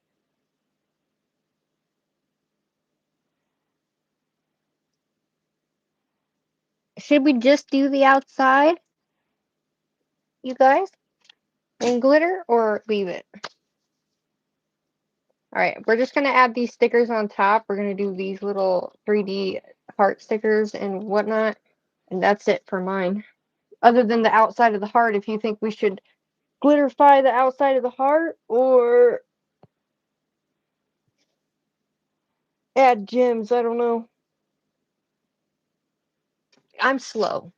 Should we just do the outside, you guys? And glitter or leave it? Alright, we're just gonna add these stickers on top. We're gonna do these little 3D heart stickers and whatnot. And that's it for mine. Other than the outside of the heart, if you think we should glitterify the outside of the heart or add gems, I don't know. I'm slow.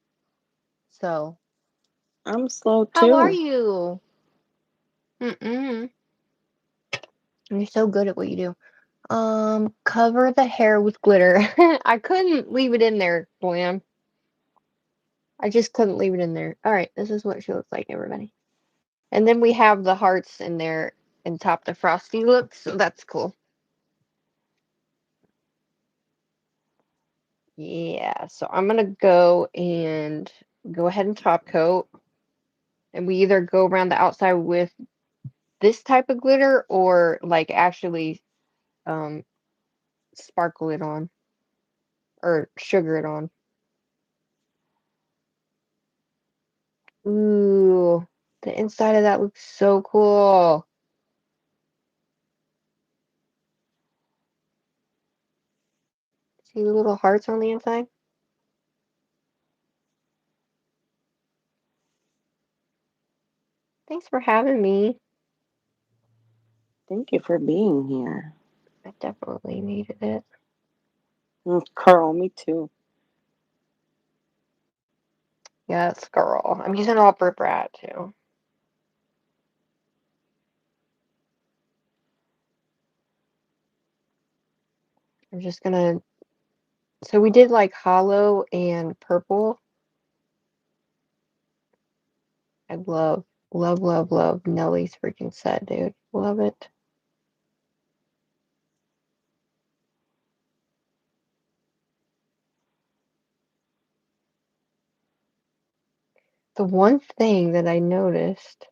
So, I'm slow how are too. you? Mm-mm. You're so good at what you do. Cover the hair with glitter. I couldn't leave it in there, Blam. I just couldn't leave it in there. All right, this is what she looks like, everybody. And then we have the hearts in there and top the frosty look, so that's cool. Yeah, so I'm gonna go and go ahead and top coat. And we either go around the outside with this type of glitter or like actually um sparkle it on or sugar it on. Ooh, the inside of that looks so cool. See the little hearts on the inside? Thanks for having me. Thank you for being here. I definitely needed it. Girl, me too. Yes, girl. I'm using all for Brad too. I'm just gonna. So we did like hollow and purple. I love Nelly's freaking set, dude. Love it. The one thing that I noticed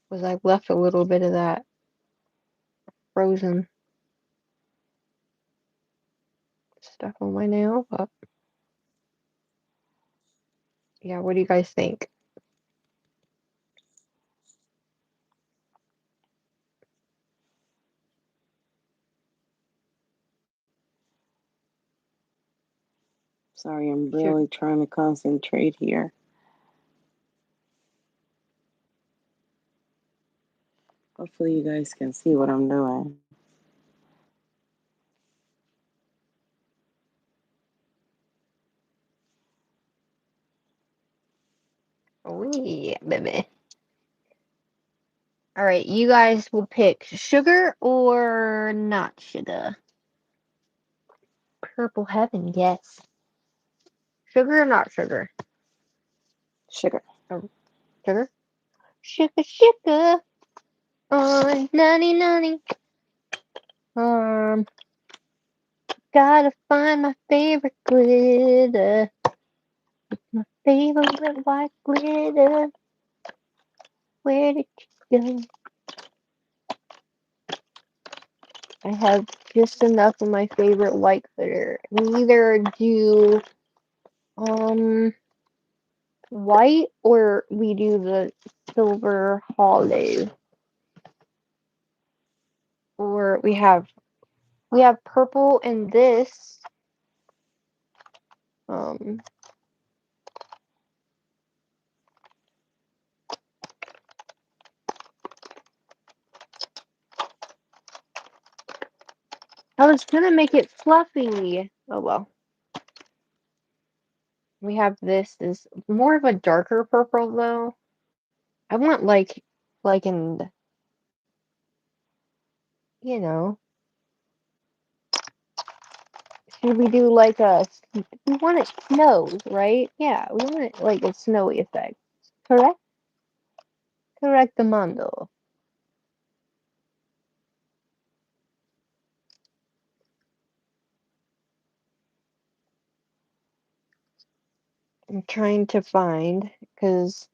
was I left a little bit of that frozen stuff on my nail, but yeah, what do you guys think? Sorry, I'm Should really trying to concentrate here. Hopefully, you guys can see what I'm doing. oh yeah, baby. All right, you guys will pick sugar or not sugar. Purple heaven, yes. Sugar or not sugar? Sugar. Oh, sugar? Sugar, sugar. Oh, nanny, nanny. Um, gotta find my favorite glitter. My favorite white glitter. Where did you go? I have just enough of my favorite white glitter. We either do um white or we do the silver hollow. Or we have We have purple in this. Um, I was gonna make it fluffy. Oh well. We have this is more of a darker purple though. I want like in you know, should we do like we want it snows, right? Yeah, we want it like a snowy effect. Correct? Correct the mondo. I'm trying to find because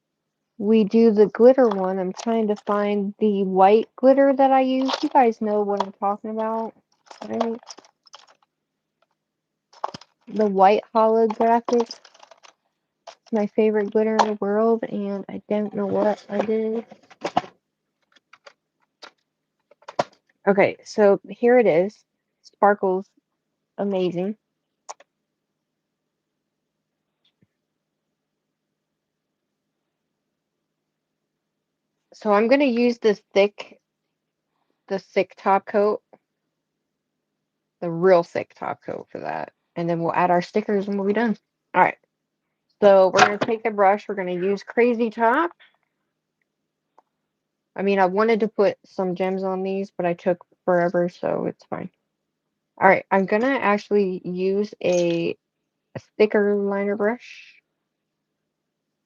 we do the glitter one. I'm trying to find the white glitter that I use. You guys know what I'm talking about, right? The white holographic. It's my favorite glitter in the world, and I don't know what I did. Okay, so here it is. Sparkles amazing. So I'm gonna use the thick top coat, the real thick top coat for that, and then we'll add our stickers and we'll be done. All right. So we're gonna take the brush. We're gonna use Crazy Top. I mean, I wanted to put some gems on these, but I took forever, so it's fine. All right, I'm gonna actually use a thicker liner brush.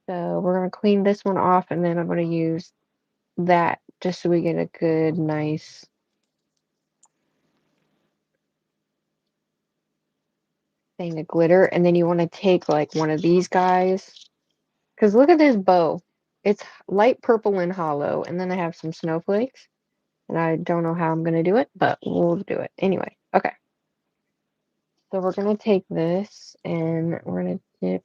So we're gonna clean this one off, and then I'm gonna use that just so we get a good, nice thing of glitter. And then you want to take like one of these guys, because look at this bow. It's light purple and hollow, and then I have some snowflakes, and I don't know how I'm gonna do it, but we'll do it anyway. Okay. So we're gonna take this and we're gonna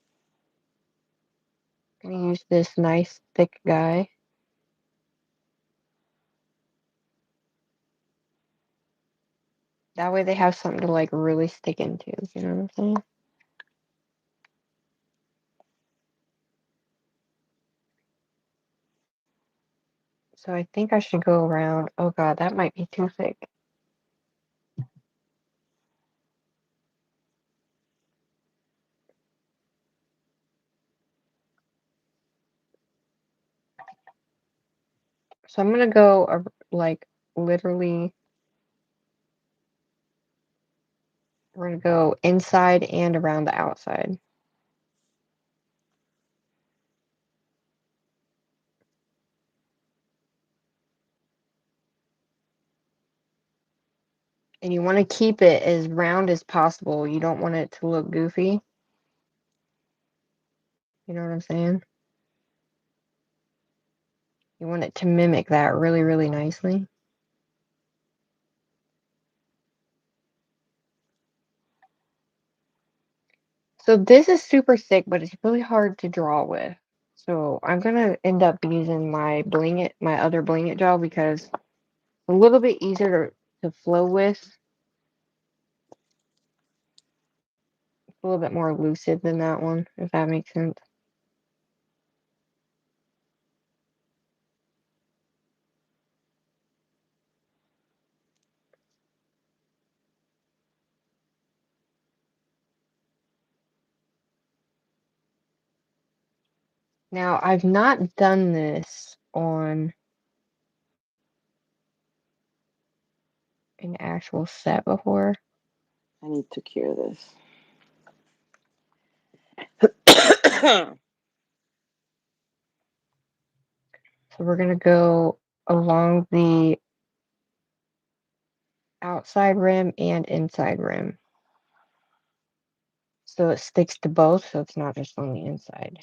use this nice thick guy. That way they have something to like really stick into. You know what I'm saying? So I think I should go around. Oh God, that might be too thick. So I'm gonna go like literally. We're gonna go inside and around the outside. And you want to keep it as round as possible. You don't want it to look goofy. You know what I'm saying? You want it to mimic that really, really nicely. So this is super thick, but it's really hard to draw with. So I'm gonna end up using my other bling it gel because it's a little bit easier to flow with. It's a little bit more lucid than that one, if that makes sense. Now I've not done this on an actual set before. I need to cure this. So we're gonna go along the outside rim and inside rim. So it sticks to both, so it's not just on the inside.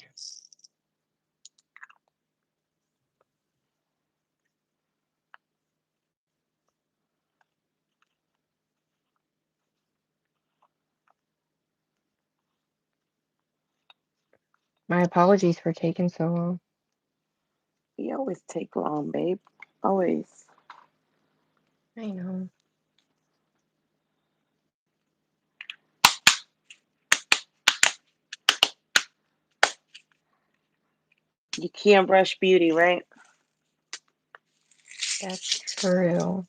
My apologies for taking so long. You always take long, babe. Always. I know. You can't rush beauty, right? That's true.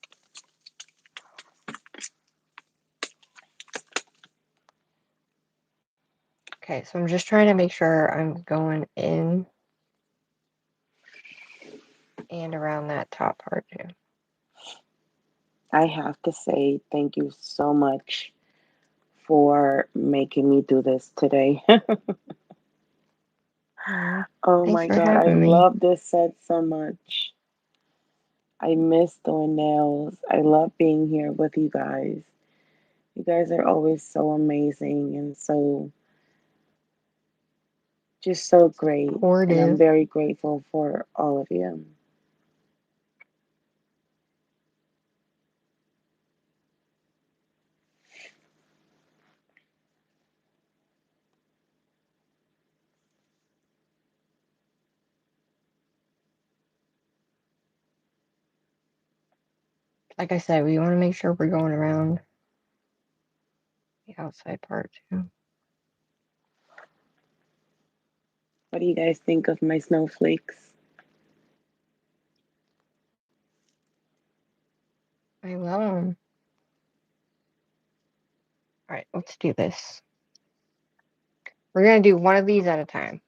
Okay, so I'm just trying to make sure I'm going in and around that top part too. I have to say thank you so much for making me do this today. Mm, Oh thanks my for God, I having me. love this set so much. I miss doing nails. I love being here with you guys. You guys are always so amazing and so just so great. And I'm Supportive. very grateful for all of you. Like I said, we want to make sure we're going around the outside part too. What do you guys think of my snowflakes? I love them. All right, let's do this. We're gonna do one of these at a time.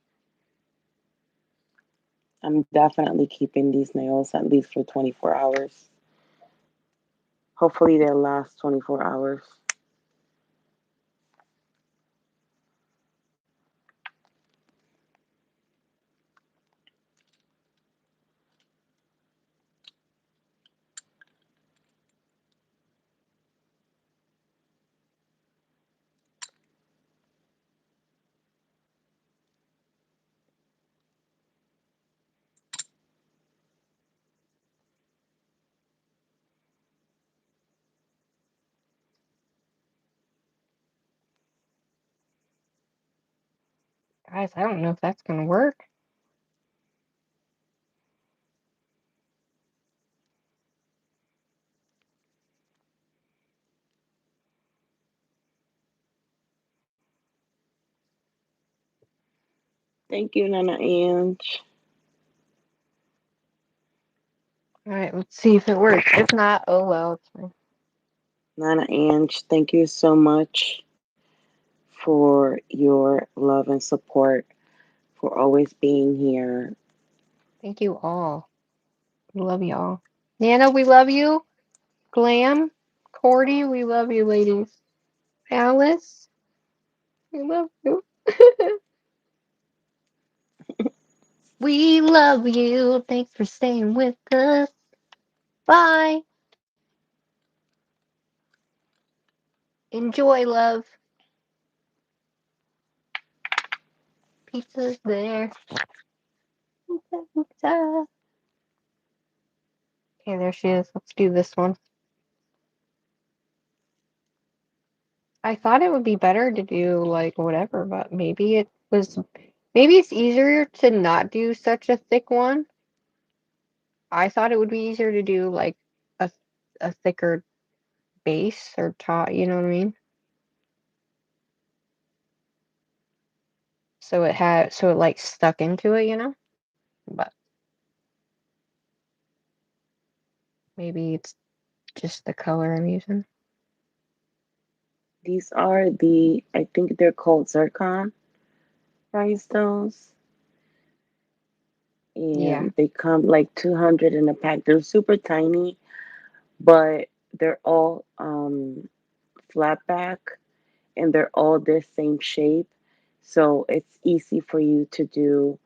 I'm definitely keeping these nails at least for 24 hours. Hopefully, they'll last 24 hours. Guys, I don't know if that's gonna work. Thank you, Nana Ange. All right, let's see if it works. If not, oh well, it's fine. Nana Ange, thank you so much for your love and support, for always being here. Thank you all. We love y'all. Nana, we love you. Glam, Cordy, we love you, ladies. Alice, we love you. We love you. Thanks for staying with us. Bye. Enjoy, love. Pizza's there. Pizza, pizza. Okay, there she is. Let's do this one. I thought it would be better to do like whatever, but maybe it was. Maybe it's easier to not do such a thick one. I thought it would be easier to do like a a thicker base or top. You know what I mean? So it like stuck into it. You know, but maybe it's just the color I'm using. These are I think they're called zircon rhinestones, Yeah. and they come like 200 in a pack. They're super tiny, but they're all flat back and they're all the same shape. So it's easy for you to do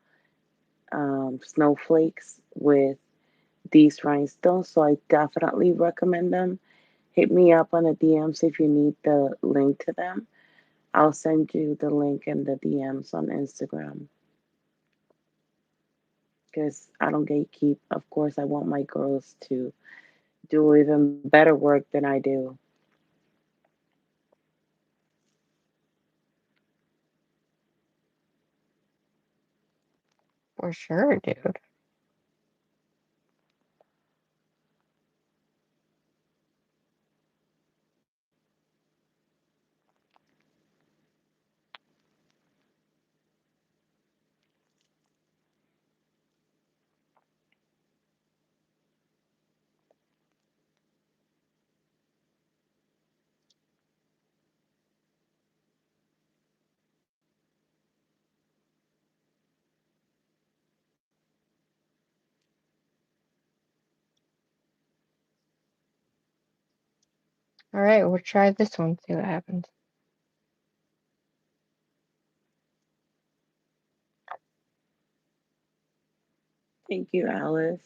snowflakes with these rhinestones. So I definitely recommend them. Hit me up on the DMs if you need the link to them. I'll send you the link in the DMs on Instagram because I don't gatekeep. Of course, I want my girls to do even better work than I do. For sure, dude. All right, we'll try this one. See what happens. Thank you, Alice.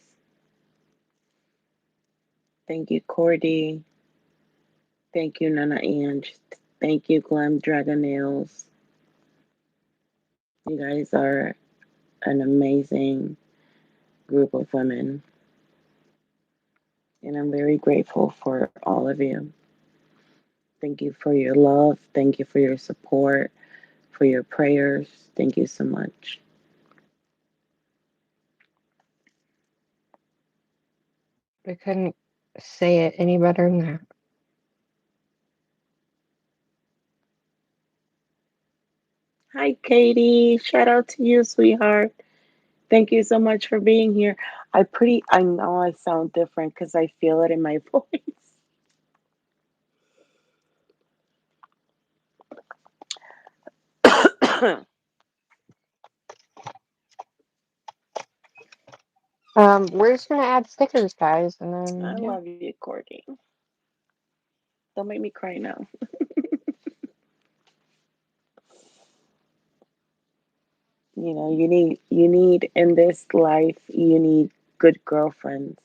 Thank you, Cordy. Thank you, Nana Ange. Thank you, Glam Dragon Nails. You guys are an amazing group of women, and I'm very grateful for all of you. Thank you for your love. Thank you for your support, for your prayers. Thank you so much. We couldn't say it any better than that. Hi, Katie. Shout out to you, sweetheart. Thank you so much for being here. I know I sound different because I feel it in my voice. I We're just gonna add stickers, guys, and then yeah. love you, Courtney. Don't make me cry now. You need in this life, you need good girlfriends.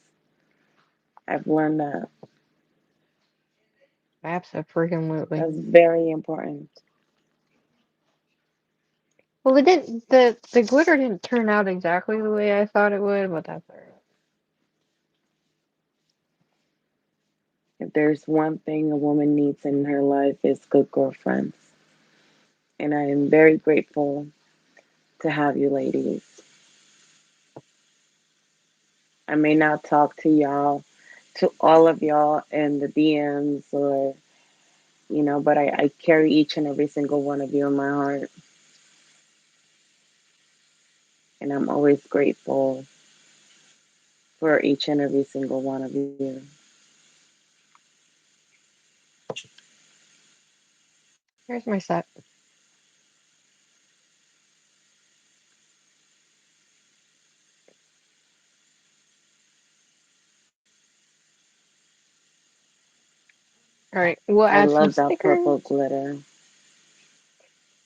I've learned that. Absolutely. That's very important. Well, it didn't. The glitter didn't turn out exactly the way I thought it would, but that's alright. If there's one thing a woman needs in her life, it's good girlfriends. And I am very grateful to have you ladies. I may not talk to y'all, to all of y'all in the DMs or, but I carry each and every single one of you in my heart. And I'm always grateful for each and every single one of you. Here's my set. All right, we'll I add some love that stickers. purple glitter.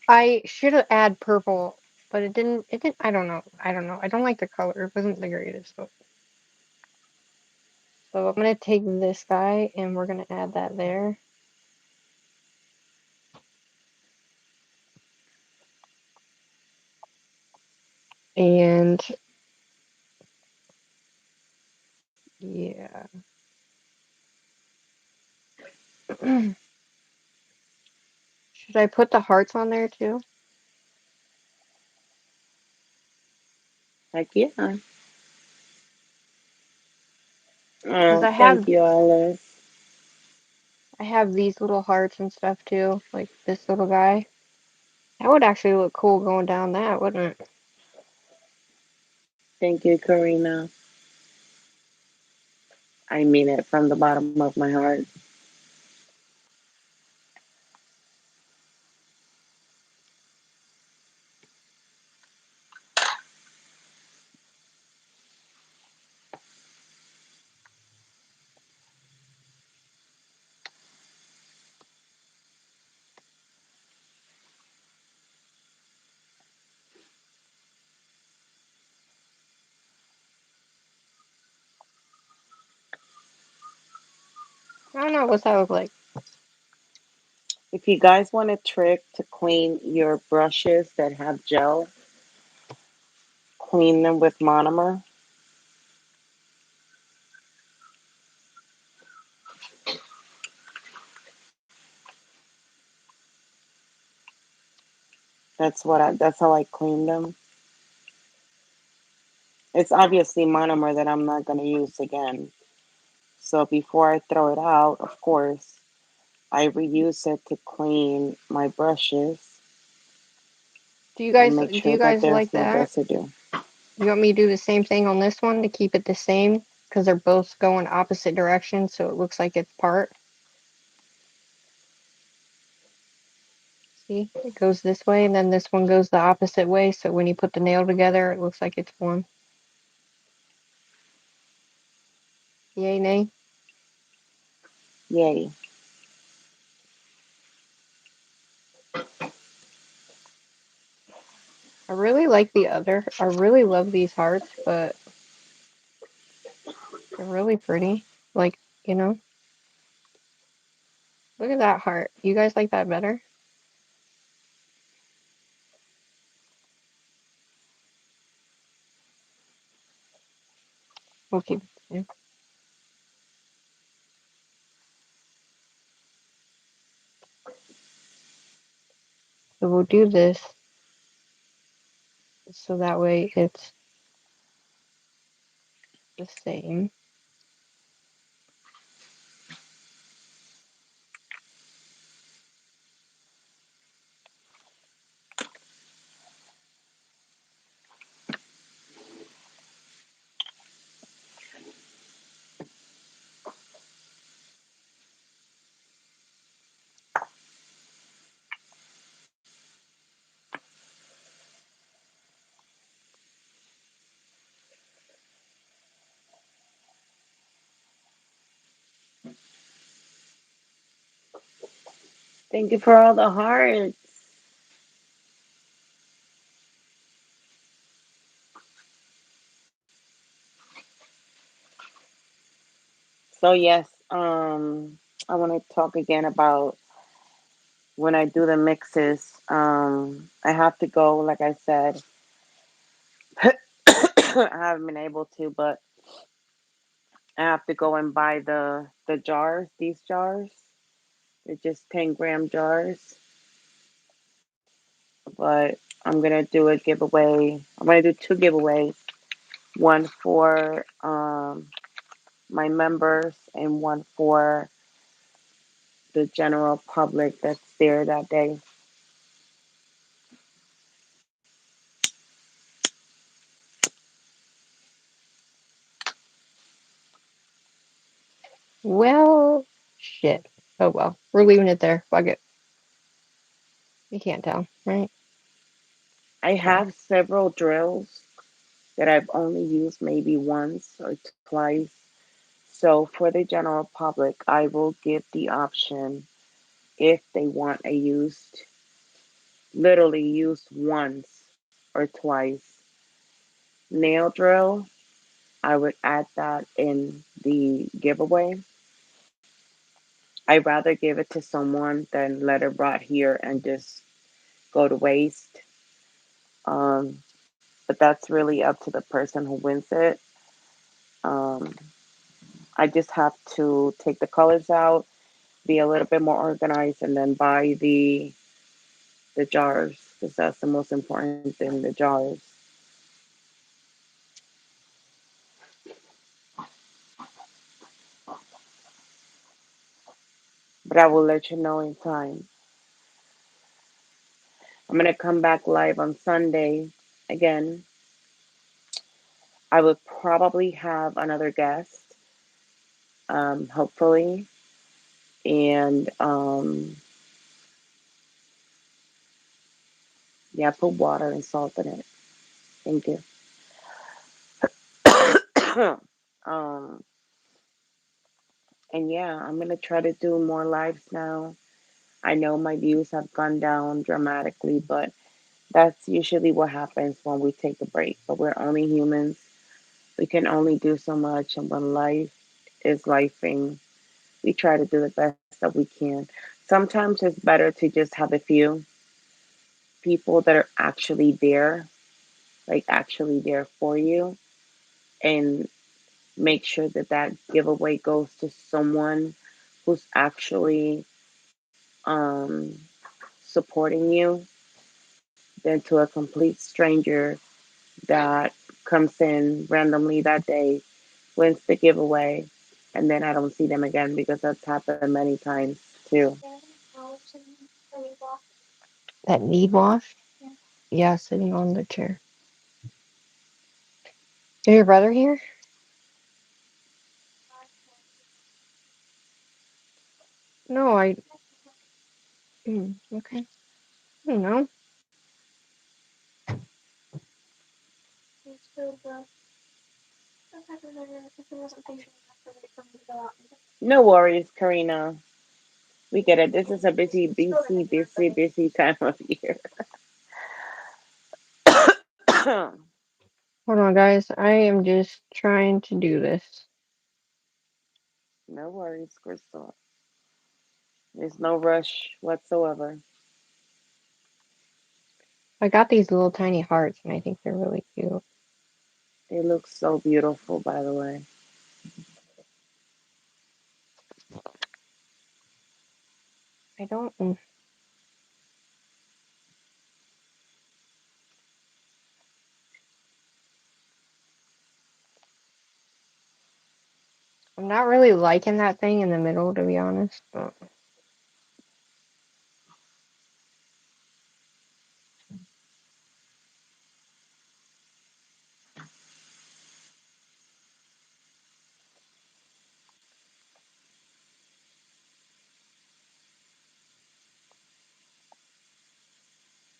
I should have add purple, but it didn't. It didn't. I don't know. I don't know. I don't like the color. It wasn't the greatest. So I'm gonna take this guy and we're gonna add that there. And yeah. Should I put the hearts on there too? Like, yeah. Because Oh, thank you, Alice. I have these little hearts and stuff too, like this little guy. That would actually look cool going down that, wouldn't it? Thank you, Karina. I mean it from the bottom of my heart. I don't know. What's that look like? If you guys want a trick to clean your brushes that have gel, clean them with monomer. That's how I clean them. It's obviously monomer that I'm not going to use again. So before I throw it out, of course, I reuse it to clean my brushes and make Do sure you that guys there's like no that? residue. You want me to do the same thing on this one to keep it the same? Because they're both going opposite directions, so it looks like it's part. See, it goes this way, and then this one goes the opposite way. So when you put the nail together, it looks like it's one. Yay, nay. Yay. really like the other. I really love these hearts, but they're really pretty. Like, you know, look at that heart. You guys like that better? We'll keep it the same. So we'll do this so that way it's the same. Thank you for all the hearts. So yes, I want to talk again about when I do the mixes. I have to go, like I said, I haven't been able to, but I have to go and buy the jars. These jars, they're just 10-gram jars. But I'm gonna do a giveaway. I'm gonna do two giveaways. One for my members and one for the general public that's there that day. Well, shit. Oh well. We're leaving it there. Fuck it. You can't tell, right? I Yeah. have several drills that I've only used maybe once or twice. So for the general public, I will give the option if they want a used, literally used once or twice nail drill. I would add that in the giveaway. I'd rather give it to someone than let it rot here and just go to waste. But that's really up to the person who wins it. Um, I just have to take the colors out, be a little bit more organized, and then buy the jars because that's the most important thing. The jars, but I will let you know in time. I'm gonna come back live on Sunday again. I would probably have another guest, hopefully, and yeah, put water and salt in it. Thank you. um, and yeah, I'm gonna try to do more lives now. I know my views have gone down dramatically, but that's usually what happens when we take a break. But we're only humans. We can only do so much, and when life is lifing, we try to do the best that we can. Sometimes it's better to just have a few people that are actually there, like actually there for you, and make sure that that giveaway goes to someone who's actually supporting you than to a complete stranger that comes in randomly that day, wins the giveaway, and then I don't see them again because that's happened many times too. That need wash? Yeah, sitting on the chair. Is your brother here? No, okay. I don't know. No worries, Karina. We get it. This is a busy, busy, busy, busy time of year. Hold on, guys. I am just trying to do this. No worries, Crystal. There's no rush whatsoever. I got these little tiny hearts, and I think they're really cute. They look so beautiful, by the way. I don't. I'm not really liking that thing in the middle, to be honest. But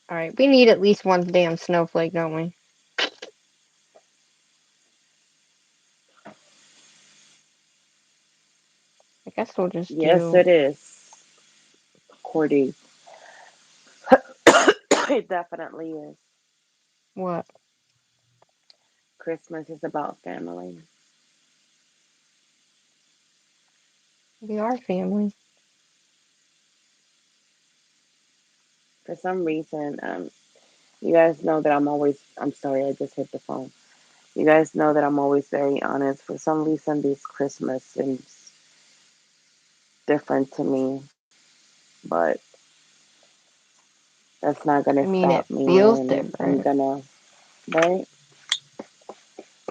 all right, we need at least one damn snowflake, don't we? I guess we'll just Yes, do it is, Cordy. It definitely is. what? Christmas is about family. We are family. For some reason, you guys know that I'm always, I'm sorry, I just hit the phone. You guys know that I'm always very honest. For some reason, this Christmas seems different to me, but that's not going to I mean, it stop me, feels and I'm different. going to, right?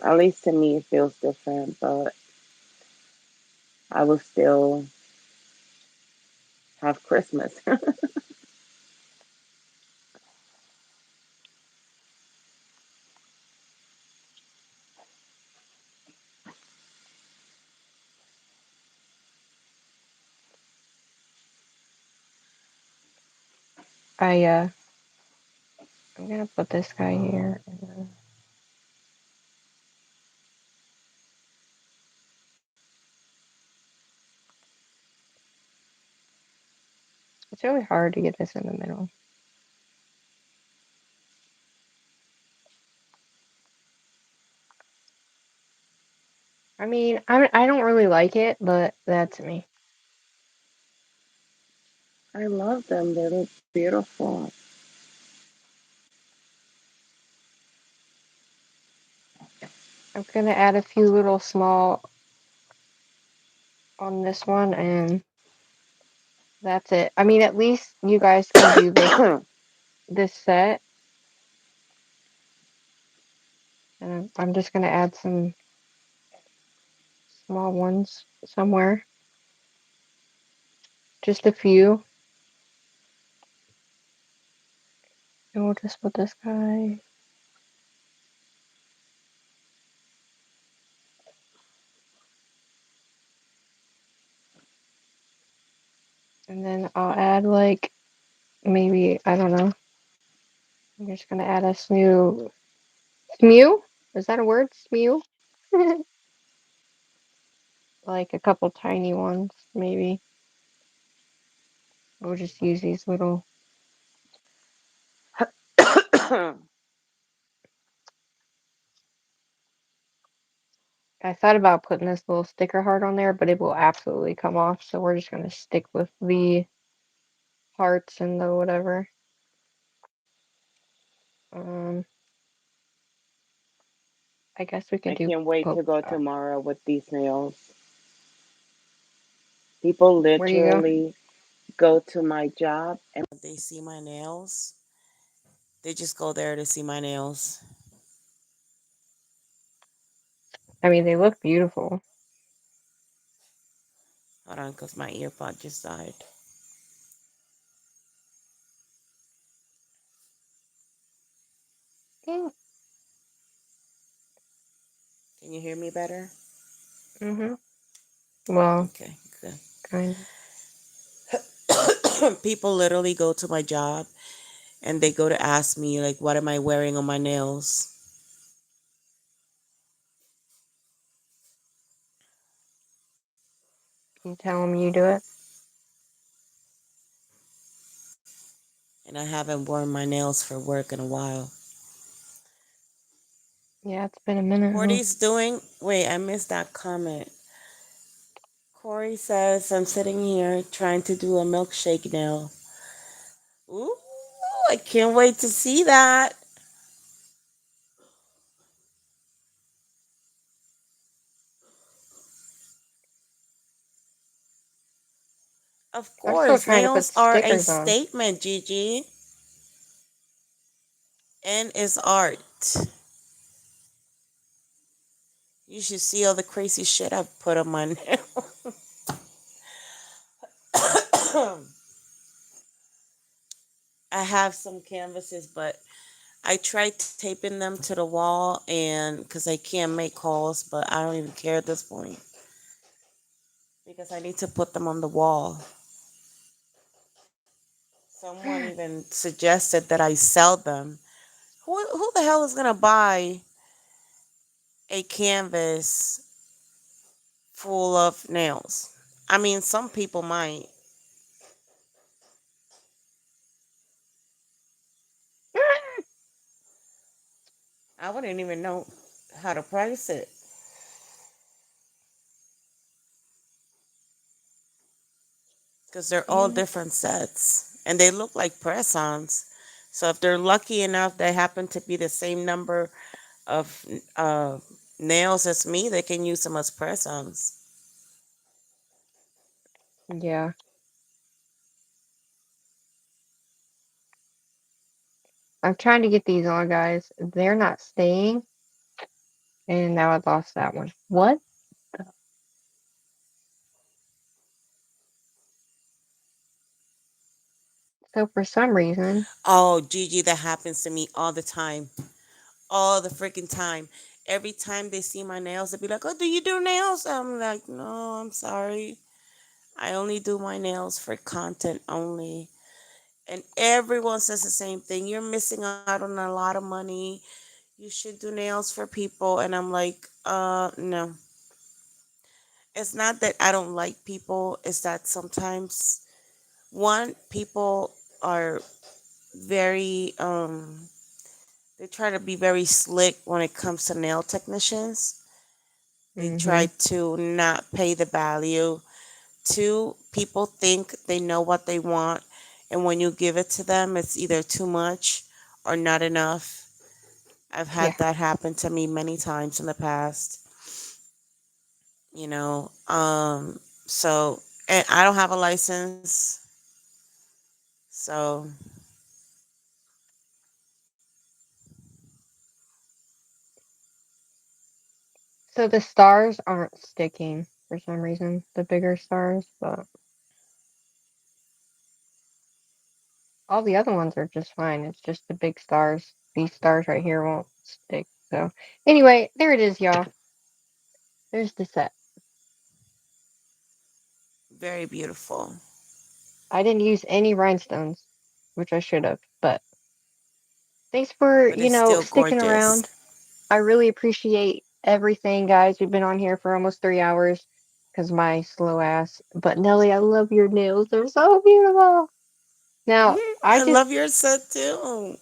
At least to me, it feels different, but I will still have Christmas. I I'm gonna put this guy here. And then it's really hard to get this in the middle. I mean, I don't really like it, but that's me. I love them. They look beautiful. I'm gonna add a few little small on this one, and that's it. I mean, at least you guys can do this set, and I'm just gonna add some small ones somewhere, just a few, and we'll just put this guy, and then I'll add like maybe I don't know. I'm just gonna add a smew. Is that a word? Smew? Like a couple tiny ones, maybe. We'll just use these little. I thought about putting this little sticker heart on there, but it will absolutely come off. So we're just gonna stick with the hearts and the whatever. Um, I guess we I could do can't wait to go polka. tomorrow with these nails. People Where do you go? literally go to my job and they see my nails. They just go there to see my nails. I mean, they look beautiful. Hold on, because my earpod just died. Mm, Can you hear me better? mm-hmm. Well, Okay, good. kind of. People literally go to my job and they go to ask me, like, what am I wearing on my nails? You tell them you do it. And I haven't worn my nails for work in a while. Yeah, it's been a minute, huh? Corey's doing. Wait, I missed that comment. Corey says, I'm sitting here trying to do a milkshake now. Ooh, I can't wait to see that. Of I'm still course, trying to put nails are a stickers on. statement, Gigi, and is art. You should see all the crazy shit I've put on my nail. I have some canvases, but I tried taping them to the wall, and because I can't make calls, but I don't even care at this point because I need to put them on the wall. Someone even suggested that I sell them. Who the hell is gonna buy a canvas full of nails? I mean, some people might. I wouldn't even know how to price it because they're all Damn it. different sets and they look like press-ons. So if they're lucky enough they happen to be the same number of nails as me, they can use them as press-ons. Yeah. I'm trying to get these on, guys. They're not staying, and now I lost that one. What? So for some reason, Oh, Gigi, that happens to me all the time. All the freaking time. Every time they see my nails, they'll be like, "Oh, do you do nails?" I'm like, "No, I'm sorry. I only do my nails for content only." And everyone says the same thing. You're missing out on a lot of money. You should do nails for people. And I'm like, no. It's not that I don't like people. It's that sometimes, one, people are very, they try to be very slick when it comes to nail technicians. They mm-hmm. try to not pay the value. Two, people think they know what they want, and when you give it to them, it's either too much or not enough. I've Yeah. had that happen to me many times in the past, you know. So, and I don't have a license, so So the stars aren't sticking for some reason, the bigger stars, but all the other ones are just fine. It's just the big stars. These stars right here won't stick. So anyway, there it is, y'all. There's the set. very beautiful. I didn't use any rhinestones, which I should have, but thanks for, But it's still sticking gorgeous. around. I really appreciate everything, guys. We've been on here for almost 3 hours because my slow ass. But Nelly, I love your nails. They're so beautiful. Now, I I just love your set too.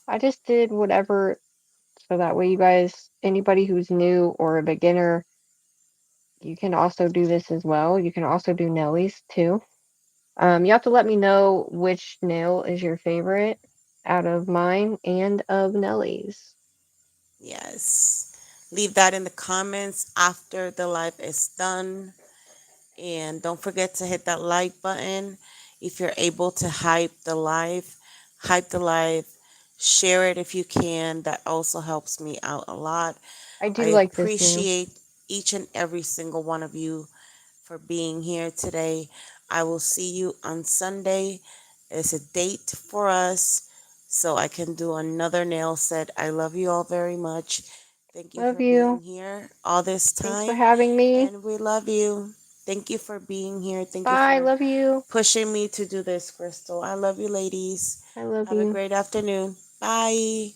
I just did whatever so that way you guys, anybody who's new or a beginner, you can also do this as well. You can also do Nelly's too. You have to let me know which nail is your favorite out of mine and of Nelly's. Yes. Leave that in the comments after the live is done. And don't forget to hit that like button. If you're able to hype the live, share it if you can. That also helps me out a lot. I I do like this nail. appreciate each and every single one of you for being here today. I will see you on Sunday. It's a date for us, so I can do another nail set. I love you all very much. Thank you Love for being you. here all this Thanks for time, having me. and we love you. Thank you for being here. Thank you Bye. for Love you. pushing me to do this, Crystal. I love you, ladies. I love Have a you. great afternoon. Bye.